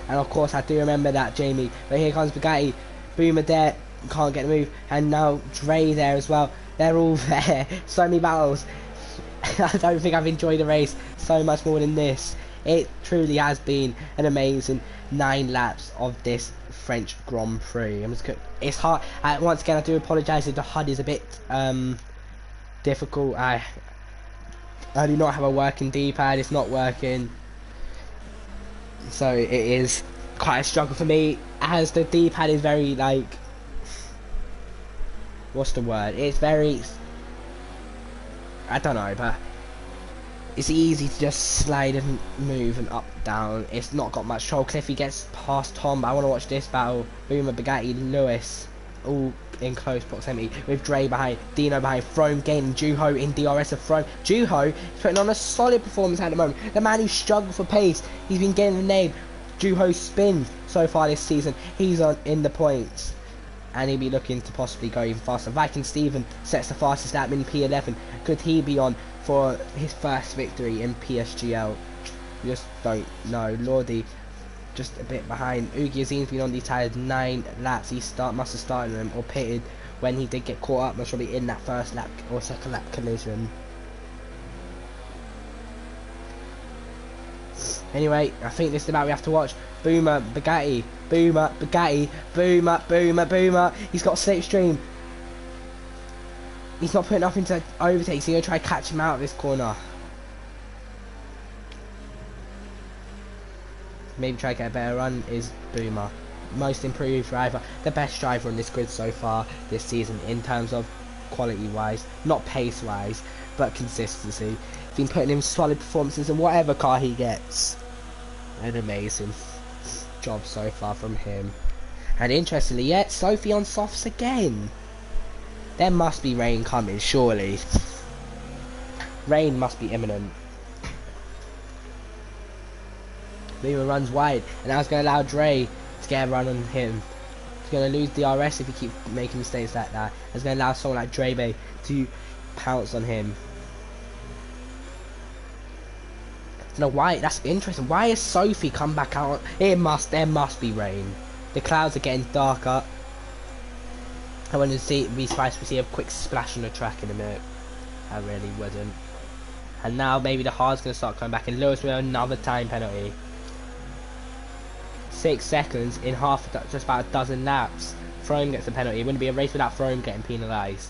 And of course I do remember that, Jamie. But here comes Bugatti. Boomer there, can't get the move, and now Dre there as well. They're all there. So many battles. I don't think I've enjoyed the race so much more than this. It truly has been an amazing 9 laps of this French Grand Prix. It's hard. Once again, I do apologise if the HUD is a bit difficult. I do not have a working D-pad. It's not working, so it is quite a struggle for me, as the D-pad is very, like, what's the word? It's very, I don't know, but it's easy to just slide and move and up, down. It's not got much control. Cliffy gets past Tom, but I want to watch this battle. Boomer, Bugatti, Lewis, all in close proximity, with Dre behind, Dino behind, Frome gaining, Juho in DRS of Frome. Juho is putting on a solid performance at the moment. The man who struggled for pace, he's been getting the name Juho Spin so far this season. He's in the points, and he'll be looking to possibly go even faster. Viking Steven sets the fastest lap in P11. Could he be on for his first victory in PSGL? We just don't know. Lordy just a bit behind. Ugi Azim's been on these tyres 9 laps. He must have started them or pitted when he did get caught up, most probably in that first lap or second lap collision. Anyway, I think this is the battle we have to watch. Boomer, Bugatti, Boomer, Bugatti, Boomer, Boomer, Boomer. He's got a slipstream. He's not putting nothing to overtake, so he's going to try to catch him out of this corner. Maybe try to get a better run is Boomer. Most improved driver, the best driver on this grid so far this season in terms of quality wise, not pace wise, but consistency. Been putting in solid performances in whatever car he gets. An amazing job so far from him. And interestingly, yet Sophie on softs again. There must be rain coming, surely. Rain must be imminent. Boomer runs wide, and now it's going to allow Dre to get a run on him. He's going to lose DRS if he keeps making mistakes like that. It's going to allow someone like Dre to pounce on him. I don't know why. That's interesting. Why has Sophie come back out? There must be rain. The clouds are getting darker. I want to be surprised to see a quick splash on the track in a minute. I really wouldn't. And now maybe the hard's going to start coming back, and Lewis with another time penalty. 6 seconds in just about a dozen laps. Frome gets a penalty. It wouldn't be a race without Frome getting penalised.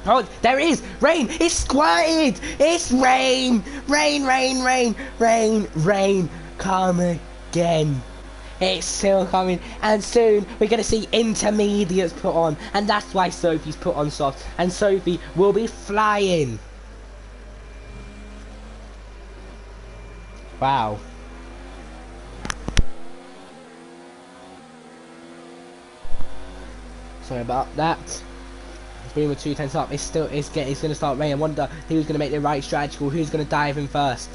Oh, there it is! Rain! It's squirted! It's rain! Rain, rain, rain, rain, rain! Come again! It's still coming, and soon we're going to see intermediates put on, and that's why Sophie's put on soft, and Sophie will be flying. Wow. Sorry about that. Boomer 2 tenths up. It's going to start raining. I wonder who's going to make the right strategy call. Who's going to dive in first?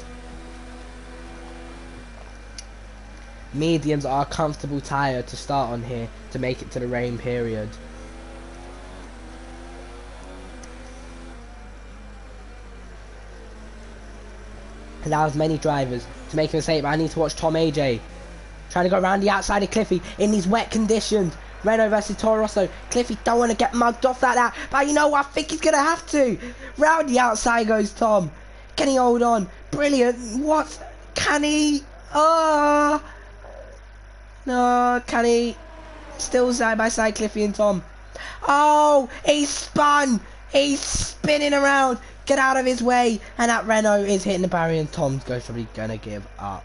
Mediums are a comfortable tyre to start on here to make it to the rain period. Allows many drivers to make a mistake, but I need to watch Tom AJ. Trying to go around the outside of Cliffy in these wet conditions. Renault versus Toro Rosso. Cliffy don't want to get mugged off like that, but you know what? I think he's going to have to. Round the outside goes Tom. Can he hold on? Brilliant. What? Can he? Oh. No, can he? Still side by side, Cliffy and Tom. Oh, he's spun. He's spinning around. Get out of his way. And that Renault is hitting the barrier and Tom's probably going to give up.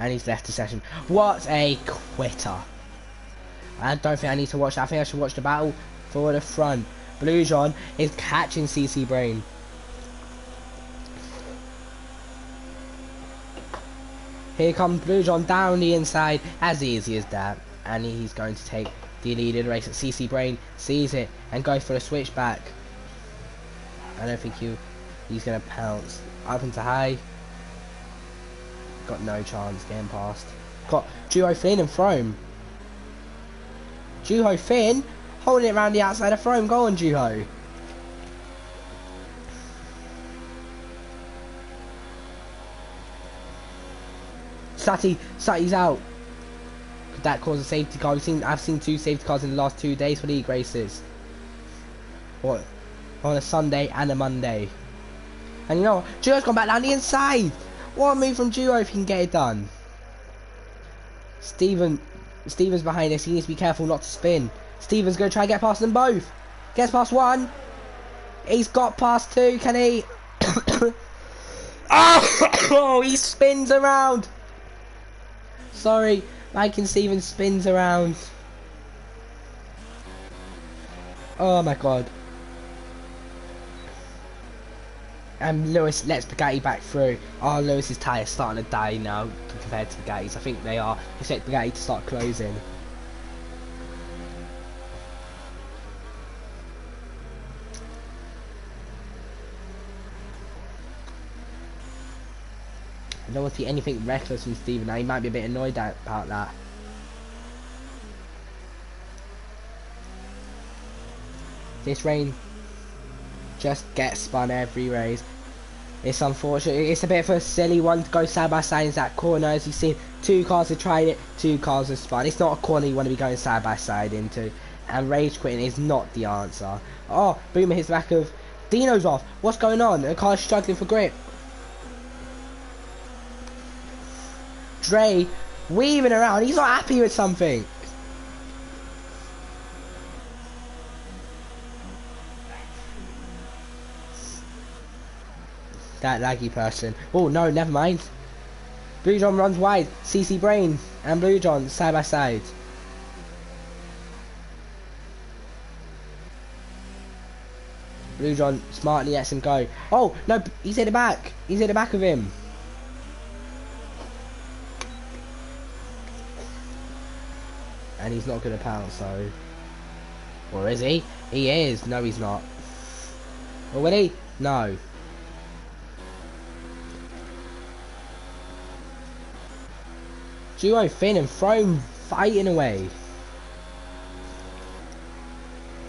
And he's left the session. What a quitter. I don't think I need to watch that. I think I should watch the battle for the front. Blue John is catching CC Brain. Here comes Blue John down the inside, as easy as that. And he's going to take the lead in the race. CC Brain sees it and goes for the switchback. I don't think he's going to pounce. Up into high. Got no chance getting past. Got Juho Finn and Frome. Juho Finn holding it around the outside of Frome. Go on, Juho. Sati's out. Could that cause a safety car? I've seen 2 safety cars in the last 2 days for league races. What? On a Sunday and a Monday. And you know what? Juho's gone back down the inside. What a move from Juho if he can get it done. Steven's behind this. He needs to be careful not to spin. Steven's going to try and get past them both. Gets past one. He's got past 2. Can he? Oh, he spins around. Sorry, Mike and Steven spins around. Oh my god. And Lewis lets Bugatti back through. Oh, Lewis's tyre is starting to die now compared to Bugatti's. I think they are. Expect Bugatti to start closing. I don't want to see anything reckless from Steven now. He might be a bit annoyed about that. This rain just gets spun every race. It's unfortunate. It's a bit of a silly one to go side by side in that corner. As you've seen, 2 cars have tried it, 2 cars have spun. It's not a corner you want to be going side by side into. And rage quitting is not the answer. Oh, Boomer hits the back of Dino's off. What's going on? The car's struggling for grip. Dre weaving around. He's not happy with something. That laggy person. Oh no, never mind. Blue John runs wide. CC Brain and Blue John side by side. Blue John smartly lets him go. Oh no, he's in the back. He's in the back of him. And he's not going to pounce, so... Or is he? He is. No, he's not. Or will he? No. Juho Finn and Frome fighting away.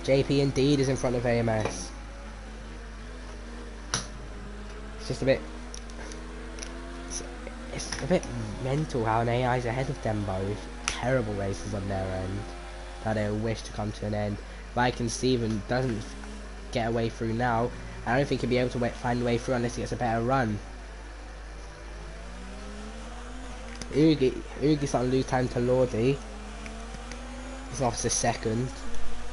JP indeed is in front of AMS. It's just a bit... It's a bit mental how an AI is ahead of them both. Terrible races on their end that they wish to come to an end. Mike and Steven doesn't get a way through now. I don't think he'll be able to find a way through unless he gets a better run. Ugi's starting to lose time to Lordy. He's lost his second.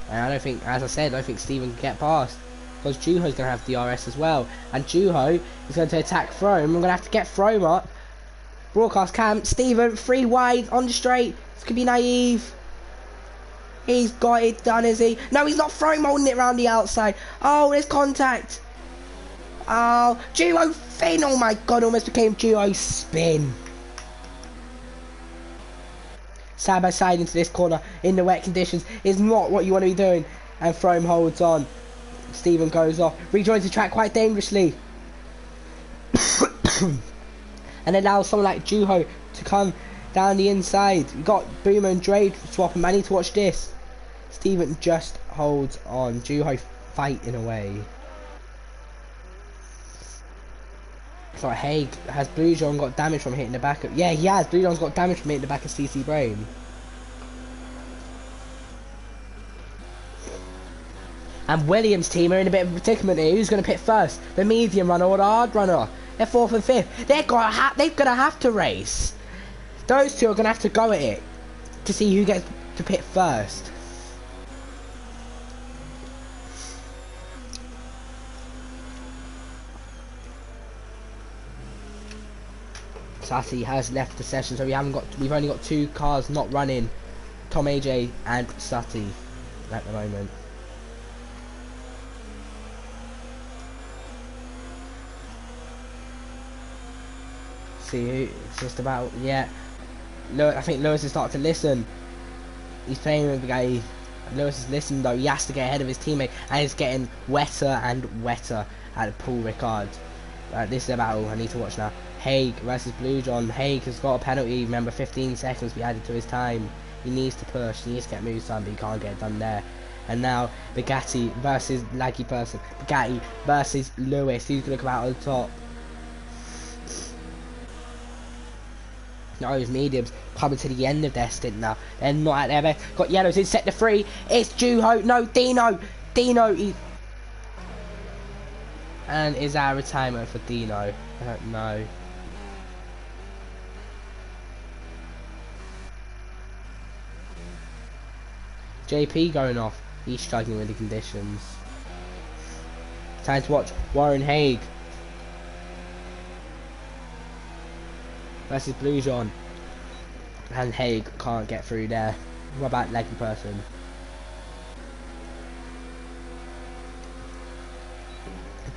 And I don't think, as I said, I don't think Steven can get past. Because Juho's going to have DRS as well. And Juho is going to attack Frome. I'm going to have to get Frome up. Broadcast cam, Steven, 3 wide on the straight. This could be naive. He's got it done, is he? No, he's not. Frome holding it around the outside. Oh, there's contact. Oh, duo Finn. Oh my god, almost became duo spin. Side by side into this corner in the wet conditions is not what you want to be doing. And Frome holds on. Stephen goes off. Rejoins the track quite dangerously. And allows someone like Juho to come down the inside. We got Boomer and Dre swapping. I need to watch this. Stephen just holds on. Juho fighting away. So Haig, has Blue John got damage from hitting the back of... Yeah, he has. Blue John's got damage from hitting the back of CC Brain. And Williams' team are in a bit of a predicament here. Who's going to pit first? The medium runner or the hard runner? They're 4th and 5th. They're gonna have to race. Those two are going to have to go at it to see who gets to pit first. Sati has left the session, so we've only got 2 cars not running. Tom AJ and Sati at the moment. See who it's just about. Yeah, look, I think Lewis is starting to listen. He's playing with the guy. Lewis is listening though. He has to get ahead of his teammate, and it's getting wetter and wetter at Paul Ricard. This is a battle I need to watch now. Haig versus Blue John. Haig has got a penalty. Remember, 15 seconds we added to his time. He needs to push. He needs to get moves done, but he can't get it done there. And now Bugatti versus Laggy Person. Bugatti versus Lewis. Who's gonna come out on top? No, his mediums coming to the end of their stint now. They're not at their best. Got yellows in sector 3. It's Juho. No, Dino. Dino. And is our retirement for Dino? I don't know. JP going off. He's struggling with the conditions. Time to watch Warren Haig versus Blue John. And Haig can't get through there. What about Leggy Person?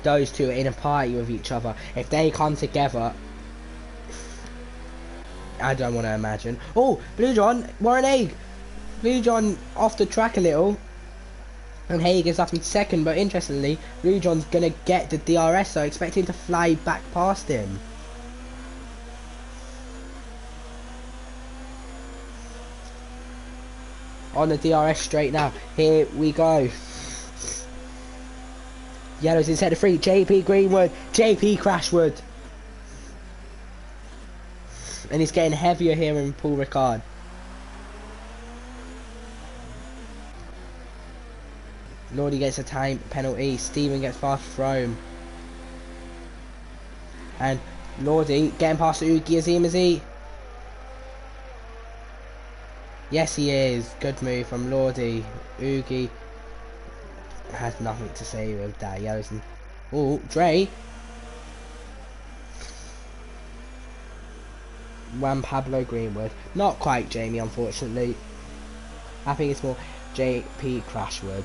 Those two are in a party with each other. If they come together, I don't want to imagine. Oh, Blue John, Warren Haig. Blue John off the track a little. And Haig is up in second, but interestingly, Blue John's going to get the DRS, so I expect him to fly back past him. On the DRS straight now. Here we go. Yellows in centre 3. JP Greenwood. JP Crashwood. And he's getting heavier here in Paul Ricard. Lordy gets a time penalty. Stephen gets past Frome. And Lordy getting past Oogie Azim, is he? Yes, he is. Good move from Lordy. Oogie has nothing to say with that. Yellows and... Oh, Dre. Juan Pablo Greenwood. Not quite Jamie, unfortunately. I think it's more JP Crashwood.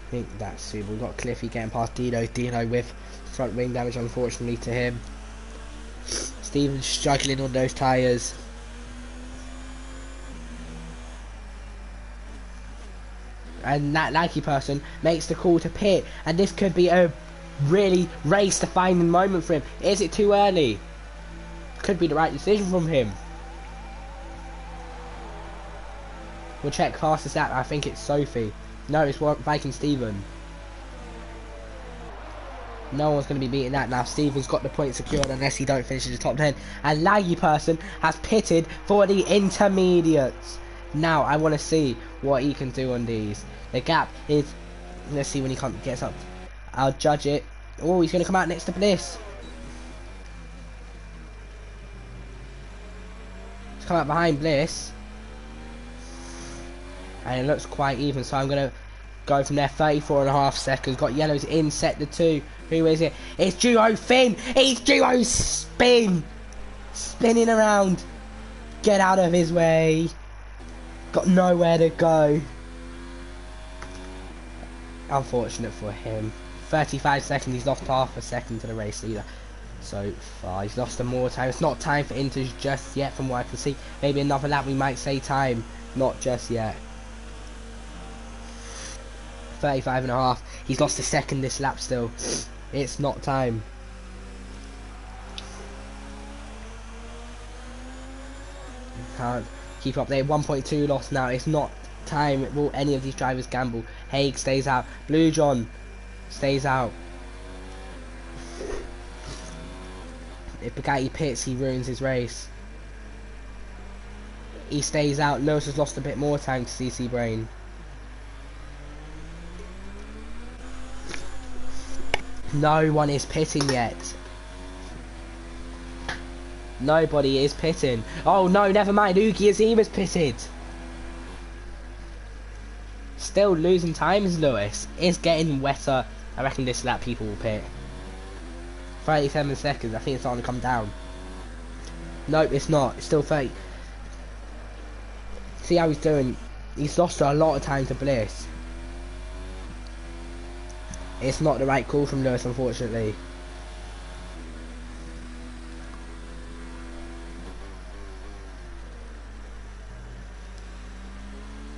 I think that's suitable. We've got Cliffy getting past Dino. Dino with front wing damage, unfortunately, to him. Stephen's struggling on those tyres. And that Nike person makes the call to pit. And this could be a really race-defining moment for him. Is it too early? Could be the right decision from him. We'll check fastest lap. I think it's Sophie. No, it's Viking Stephen. No one's going to be beating that now. Stephen's got the point secured unless he don't finish in the top 10. And Laggy Person has pitted for the intermediates. Now, I want to see what he can do on these. The gap is... Let's see when he gets up. I'll judge it. Oh, he's going to come out next to Bliss. He's come out behind Bliss. And it looks quite even, so I'm going to go from there. 34.5 seconds. Got yellows in sector 2. Who is it? It's Duo Finn. It's Duo Spin. Spinning around. Get out of his way. Got nowhere to go. Unfortunate for him. 35 seconds, he's lost half a second to the race leader. So far, he's lost some more time. It's not time for Inters just yet from what I can see. Maybe another lap we might say time. Not just yet. 35 and a half. He's lost a second this lap still. It's not time. Can't keep up there. 1.2 lost now. It's not time. Will any of these drivers gamble? Haig stays out. Blue John stays out. If Bugatti pits, he ruins his race. He stays out. Lewis has lost a bit more time to CC Brain. No one is pitting yet. Nobody is pitting. Oh no, never mind. Ugi Azima's pitted. Still losing time is Lewis. It's getting wetter. I reckon this lap people will pit. 37 seconds. I think it's starting to come down. Nope, it's not. It's still 30. See how he's doing. He's lost a lot of time to Bliss. It's not the right call from Lewis, unfortunately.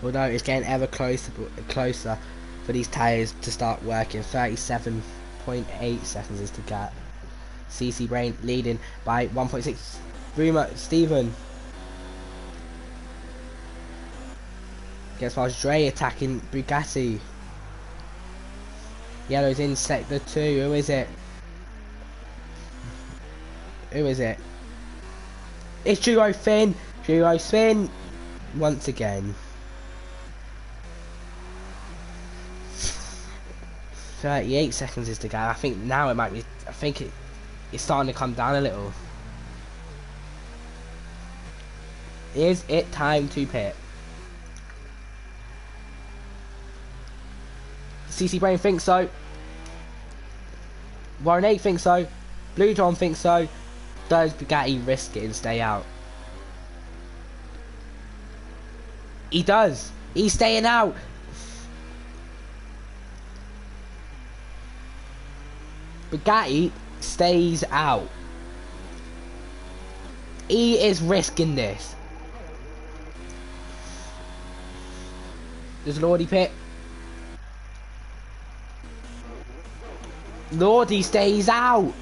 Although it's getting ever closer for these tyres to start working. 37.8 seconds is the gap. CC Brain leading by 1.6. Rumour, Stephen. Gets past Dre attacking Bugatti. Yellow's in sector 2. Who is it? Who is it? It's Duo Finn. Duo Finn once again. 38 seconds is the gap. I think now it might be. I think it's starting to come down a little. Is it time to pit? CC Brain thinks so. Warren 8 thinks so. Blue John thinks so. Does Bugatti risk it and stay out? He does. He's staying out. Bugatti stays out. He is risking this. Does Lordy pit? Lordy stays out.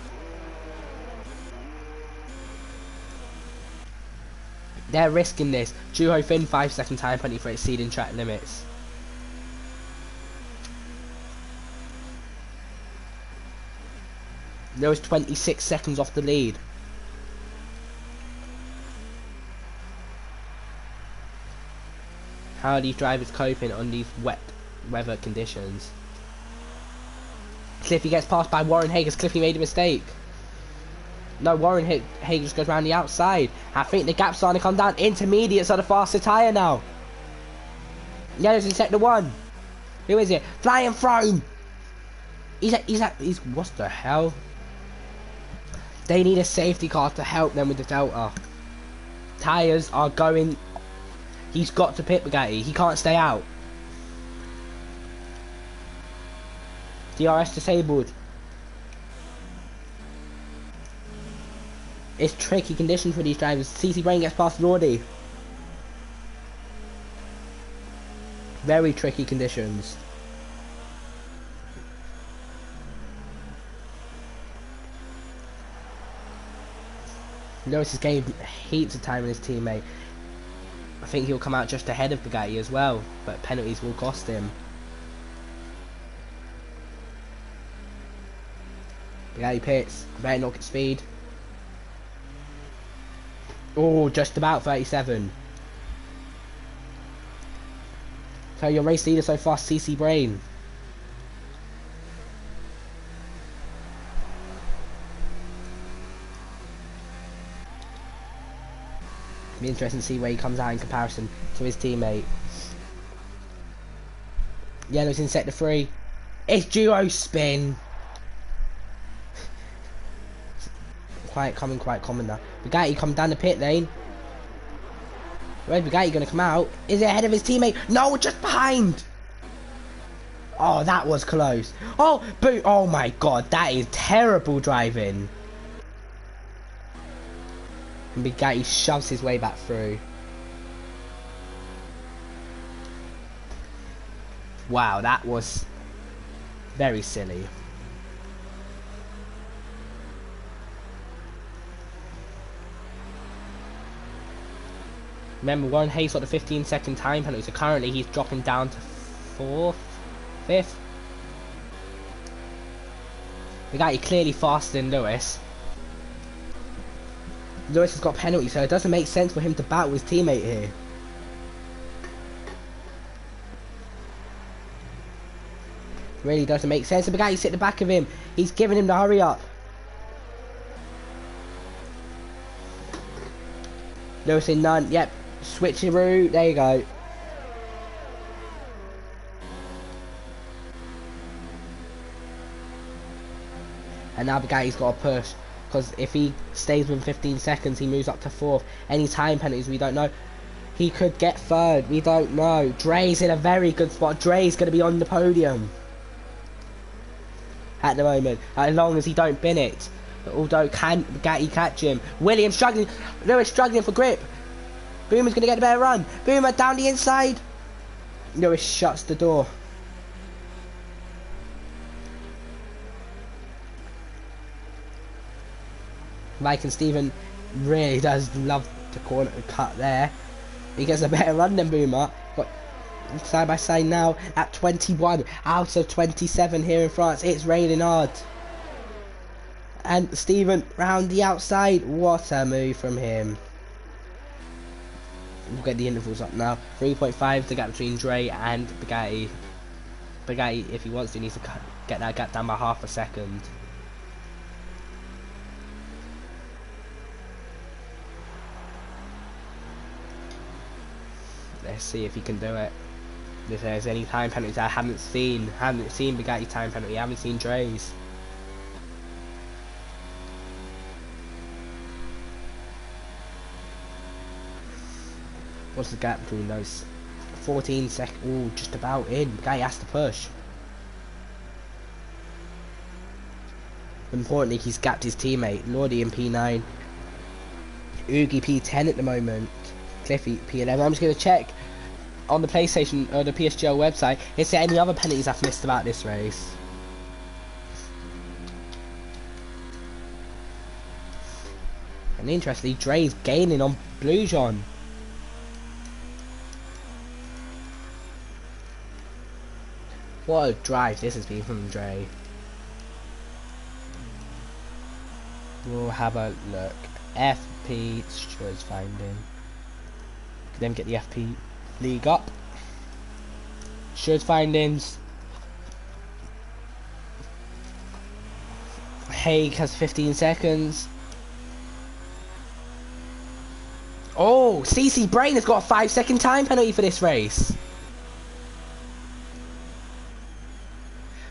They're risking this. Juho Finn 5-second time penalty for exceeding track limits. There was 26 seconds off the lead. How are these drivers coping on these wet weather conditions? Cliffy gets passed by Warren Hager's. Cliffy made a mistake. No, Warren Hager just goes around the outside. I think the gap's starting to come down. Intermediates are the faster tyre now. Yellow's in sector 1. Who is it? Flying Throne. He's what the hell? They need a safety car to help them with the Delta. Tyres are going. He's got to pit Bugatti. He can't stay out. DRS disabled. It's tricky conditions for these drivers. CC Brain gets past Lordy. Very tricky conditions. Lewis is gaining heaps of time with his teammate. I think he'll come out just ahead of Bugatti as well, but penalties will cost him. Bugatti pits, better not get speed. Oh, just about 37. So your race leader so far, CC Brain. Be interesting to see where he comes out in comparison to his teammate. Yellow's in sector 3. It's duo spin. Quite common now. Bugatti come down the pit lane. Where's Bugatti gonna come out? Is it ahead of his teammate? No, just behind. Oh, that was close. Oh, boot. Oh my god, that is terrible driving. And Bugatti shoves his way back through. Wow, that was very silly. Remember, Warren Hayes got the 15-second time penalty, so currently he's dropping down to 4th, 5th. Bugatti clearly faster than Lewis. Lewis has got a penalty, so it doesn't make sense for him to battle his teammate here. Really doesn't make sense. The Bugatti's at the back of him. He's giving him the hurry up. Lewis in none. Yep. Switcheroo. There you go. And now Bugatti's got to push. Because if he stays within 15 seconds, he moves up to 4th. Any time penalties, we don't know. He could get 3rd. We don't know. Dre's in a very good spot. Dre's going to be on the podium at the moment, as long as he don't bin it. Although can Bugatti catch him? Williams struggling. Lewis struggling for grip. Boomer's going to get a better run. Boomer down the inside. Lewis shuts the door. Mike and Stephen really does love the corner cut there. He gets a better run than Boomer. But side by side now at 21 out of 27 here in France. It's raining hard. And Stephen round the outside. What a move from him. We'll get the intervals up now. 3.5 the gap between Dre and Bugatti. Bugatti, if he wants to, needs to get that gap down by half a second. Let's see if he can do it. If there's any time penalties I haven't seen. Bugatti time penalty. I haven't seen Dre's. What's the gap between those? 14 seconds. Oh, just about in. Bugatti has to push. Importantly, he's gapped his teammate. Lordy in P9. Oogie P10 at the moment. Cliffy P11. I'm just going to check on the PlayStation or the PSGL website. Is there any other penalties I've missed about this race? And interestingly, Dre's gaining on Blue John. What a drive this has been from Dre. We'll have a look. FP Stewards finding. Then get the FP league up. Stewards findings. Haig has 15 seconds. Oh, CC Brain has got a 5-second time penalty for this race.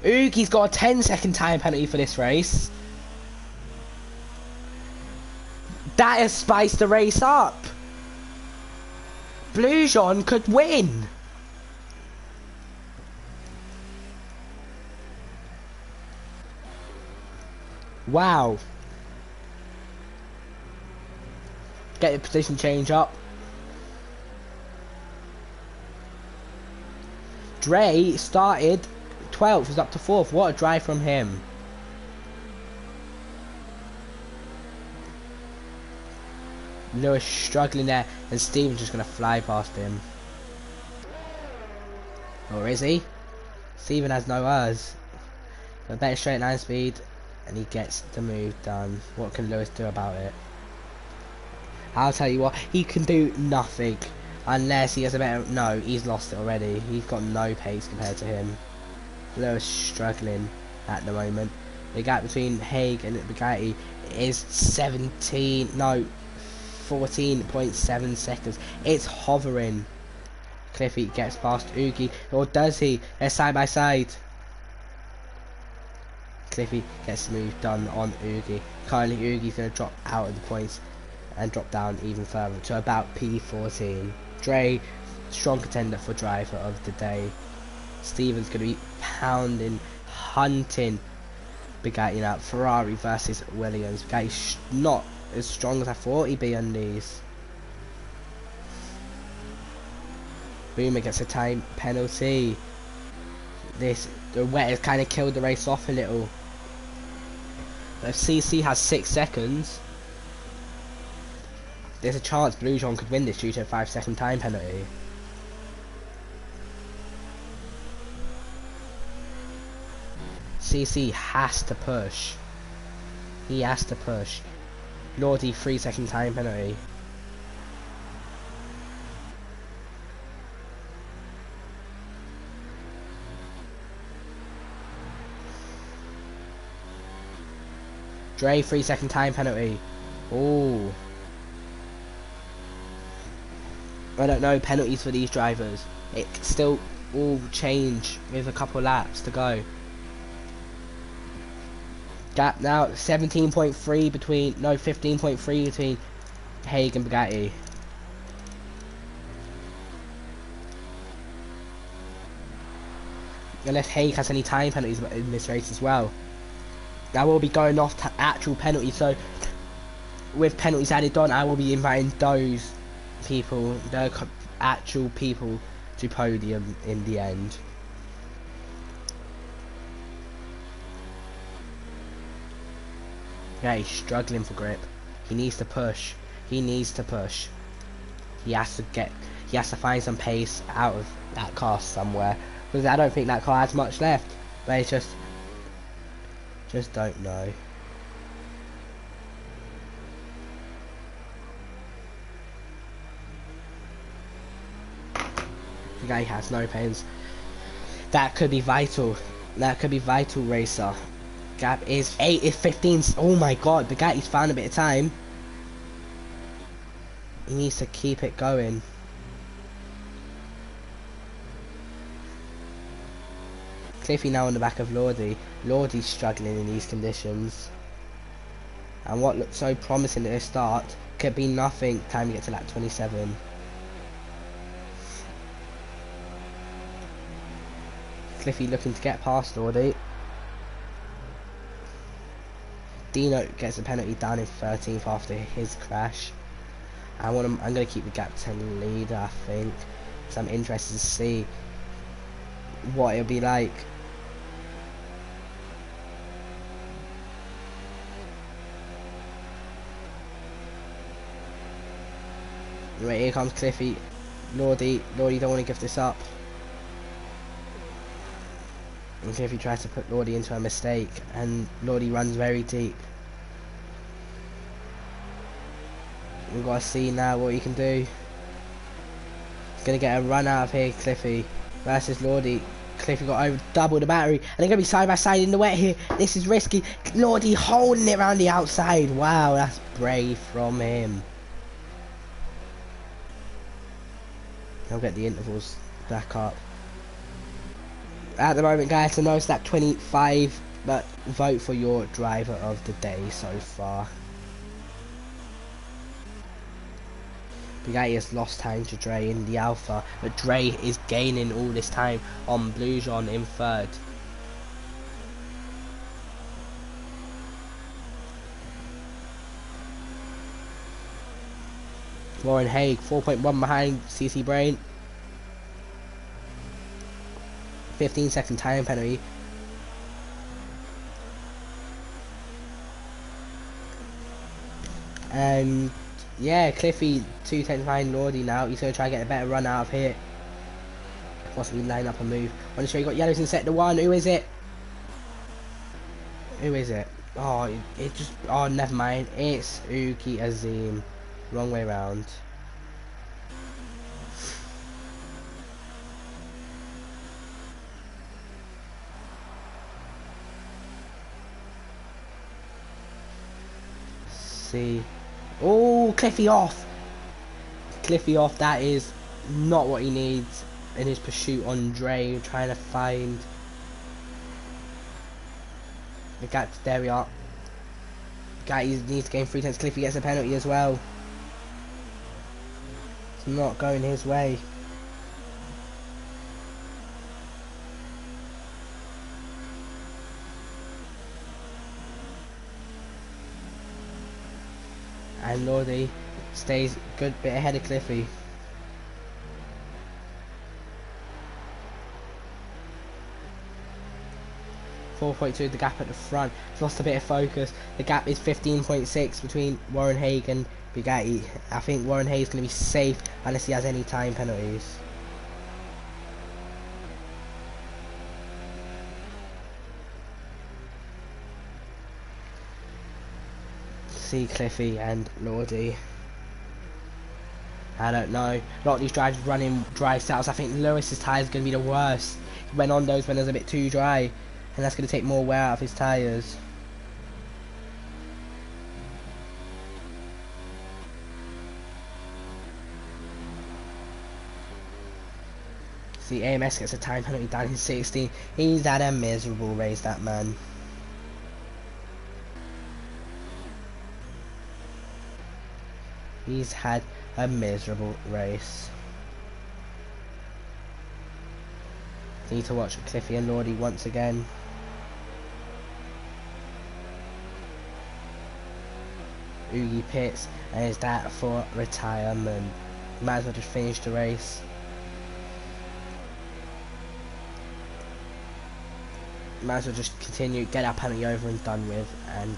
Oogie's got a 10-second time penalty for this race. That has spiced the race up. Blue John could win. Wow. Get the position change up. Dre started 12th, was up to 4th. What a drive from him. Lewis struggling there, and Steven's just going to fly past him. Or is he? Steven has no R's. A better straight line speed, and he gets the move done. What can Lewis do about it? I'll tell you what, he can do nothing. Unless he has a better... No, he's lost it already. He's got no pace compared to him. Lewis struggling at the moment. The gap between Haig and Bugatti is 14.7 seconds. It's hovering. Cliffy gets past Oogie, or does he? They're side by side. Cliffy gets the move done on Oogie. Currently Oogie's going to drop out of the points and drop down even further to about P14. Dre, strong contender for driver of the day. Stevens going to be pounding, hunting Bugatti out. Ferrari versus Williams. Bugatti's not as strong as I thought he'd be on these. Boomer gets a time penalty. The wet has kind of killed the race off a little. But if CC has 6 seconds, there's a chance Blue John could win this due to a 5-second time penalty. CC has to push. He has to push. Lordy 3-second time penalty. Dre 3-second time penalty. Oh. I don't know penalties for these drivers. It can still all change with a couple laps to go. Gap now 17.3 between, no 15.3 between Haig and Bugatti. Unless Haig has any time penalties in this race as well. I will be going off to actual penalties, so with penalties added on, I will be inviting those people, the actual people, to podium in the end. Yeah, he's struggling for grip. He needs to push. He needs to push. He has to find some pace out of that car somewhere, because I don't think that car has much left. But it's just don't know. The guy has no pains. That could be vital. That could be vital, racer. Gap is 8, is 15. Oh my god, Bugatti's found a bit of time. He needs to keep it going. Cliffy now on the back of Lordy. Lordy's struggling in these conditions. And what looked so promising at the start could be nothing time to get to lap 27. Cliffy looking to get past Lordy. Dino gets a penalty down in 13th after his crash. I'm going to keep the gap 10 leader, I think, because I'm interested to see what it'll be like. Right, here comes Cliffy. Lordy don't want to give this up. And Cliffy tries to put Lordy into a mistake, and Lordy runs very deep. We've got to see now what he can do. He's going to get a run out of here, Cliffy versus Lordy. Cliffy got over double the battery, and they're going to be side by side in the wet here. This is risky. Lordy holding it around the outside. Wow, that's brave from him. He'll get the intervals back up. At the moment, guys, I know it's lap 25, but vote for your driver of the day so far. Bugatti has lost time to Dre in the Alpha, but Dre is gaining all this time on Blue John in third. Warren Haig 4.1 behind CC Brain. 15-second time penalty. And yeah, Cliffy 210 behind Lordy now. He's going to try to get a better run out of here. Possibly line up a move. I want to show you got yellows in sector 1. Who is it? Who is it? Oh, it just... Oh, never mind. It's Uki Azim. Wrong way round. See. Oh, Cliffy off. Cliffy off. That is not what he needs in his pursuit on Dre. Trying to find the gap. There we are. Guy needs to gain 3 tenths. Cliffy gets a penalty as well. It's not going his way. and Lordy stays good bit ahead of Cliffy. .2 the gap at the front. Lost a bit of focus. The gap is 15.6 between Warren Haig and Bugatti. I think Warren Haig is going to be safe unless he has any time penalties. See Cliffy and Lordy. I don't know. A lot of these drivers running dry styles. I think Lewis's tyres are going to be the worst. He went on those when it was a bit too dry, and that's going to take more wear out of his tyres. See, AMS gets a time penalty down in 16. He's had a miserable race, that man. He's had a miserable race. Need to watch Cliffy and Lordy once again. Oogie pits, and is that for retirement? Might as well just finish the race. Might as well just continue, get our penalty over and done with, and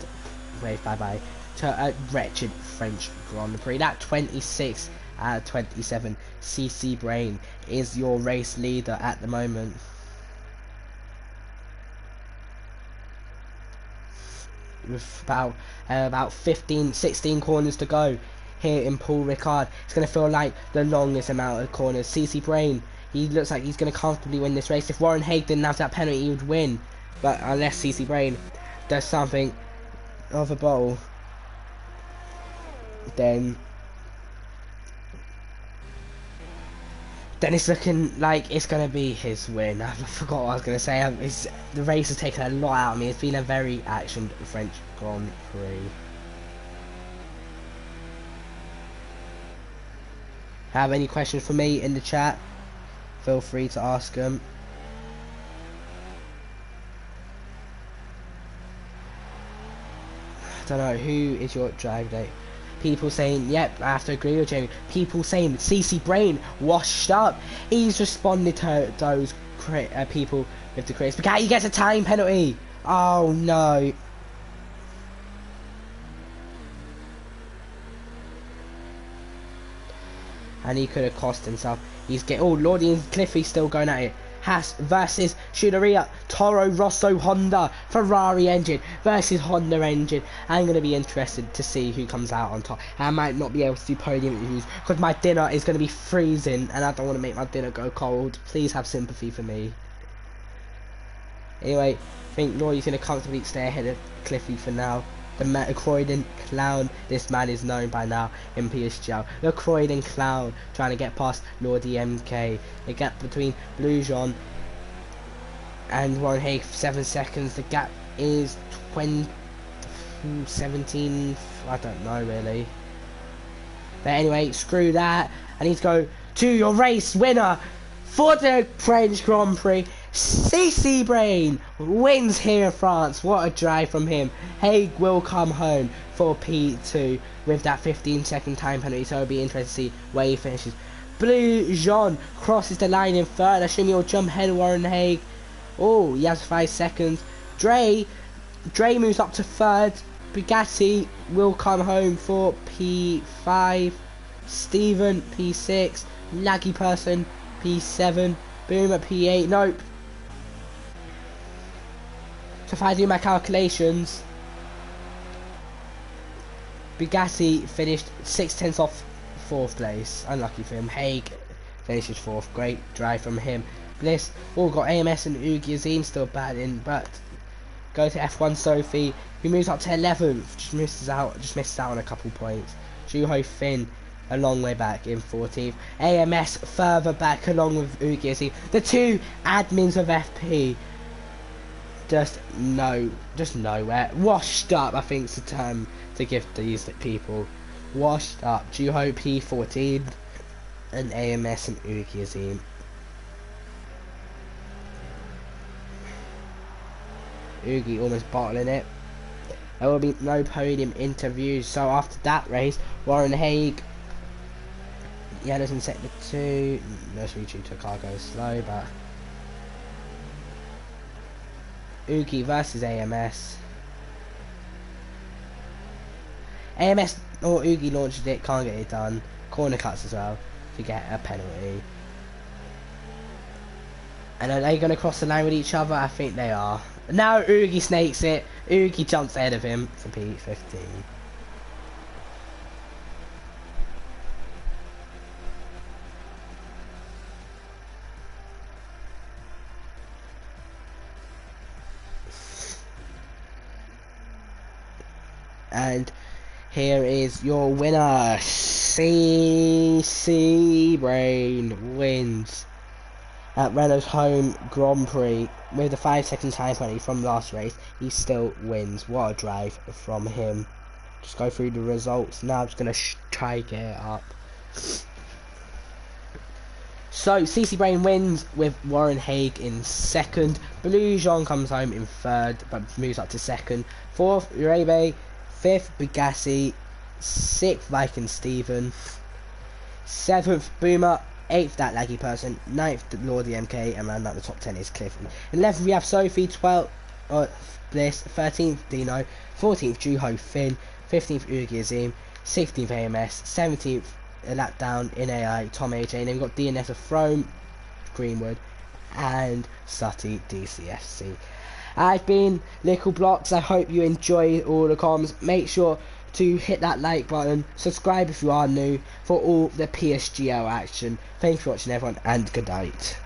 wave bye bye to a wretched French Grand Prix. That 26 out of 27. CC Brain is your race leader at the moment. With about 16 corners to go here in Paul Ricard. It's going to feel like the longest amount of corners. CC Brain, he looks like he's going to comfortably win this race. If Warren Haig didn't have that penalty, he would win. But unless CC Brain does something of a bottle, then it's looking like it's going to be his win. I forgot what I was going to say. The race has taken a lot out of me. It's been a very actioned French Grand Prix. Have any questions for me in the chat? Feel free to ask them. I don't know, who is your drag date? People saying, yep, I have to agree with Jamie. People saying, CC Brain, washed up. He's responded to those people with the critics. But he gets a time penalty. Oh, no. And he could have cost himself. He's getting, oh, Lordy and Cliffy still going at it. Haas versus Scuderia, Toro Rosso Honda, Ferrari engine versus Honda engine. I'm going to be interested to see who comes out on top. I might not be able to do podium reviews because my dinner is going to be freezing and I don't want to make my dinner go cold. Please have sympathy for me. Anyway, I think Lordy's going to comfortably stay ahead of Cliffy for now. The Croydon Clown, this man is known by now in PSGL. The Croydon Clown trying to get past Lordy MK. The gap between Blue Jean and Warren Haig, 7 seconds. The gap is 17, I don't know really. But anyway, screw that. I need to go to your race winner for the French Grand Prix. CC Brain wins here in France. What a drive from him. Haig will come home for P2 with that 15-second time penalty, so it'll be interesting to see where he finishes. Blue Jean crosses the line in third. I assume he'll jump ahead of Warren Haig. Oh, he has 5 seconds. Dre moves up to third. Bugatti will come home for P5. Steven P6. Laggy person P7. Boom at P8. Nope. So if I do my calculations, Bugatti finished 6/10 off 4th place. Unlucky for him. Haig finishes 4th. Great drive from him. Bliss all got AMS and Oogie Azim still batting, but go to F1 Sophie, who moves up to 11th. Just misses out on a couple points. Juho Finn a long way back in 14th. AMS further back along with Oogie Azim. The two admins of FP. Just nowhere. Washed up, I think is the term to give these people. Washed up. Juho P14 and AMS and Oogie Azim. Oogie almost bottling it. There will be no podium interviews. So after that race, Warren Haig, yellows in sector 2. Nursery due to car goes slow, but Oogie versus AMS. AMS or Oogie launches it, can't get it done. Corner cuts as well to get a penalty. And are they going to cross the line with each other? I think they are. Now Oogie snakes it. Oogie jumps ahead of him for P15. And here is your winner. CC Brain wins at Renault's home Grand Prix with the 5 second time penalty from last race. He still wins. What a drive from him. Just go through the results now. I'm just gonna try get it up. So CC Brain wins with Warren Haig in second. Blue Jean comes home in third but moves up to second. Fourth Urabe, fifth Bugassi, sixth Viking Stephen, seventh Boomer, 8th That Laggy Person, 9th Lordy MK, and round out the top 10 is Clifford. 11th we have Sophie, 12th Bliss, 13th Dino, 14th Juho Finn, 15th Ugi Azim, 16th AMS, 17th lap down in AI Tom AJ, and then we've got DNS of Throne, Greenwood, and Sutty DCFC. I've been Little Blocks. I hope you enjoy all the comms. Make sure to hit that like button, subscribe if you are new for all the PSGL action. Thanks for watching everyone, and good night.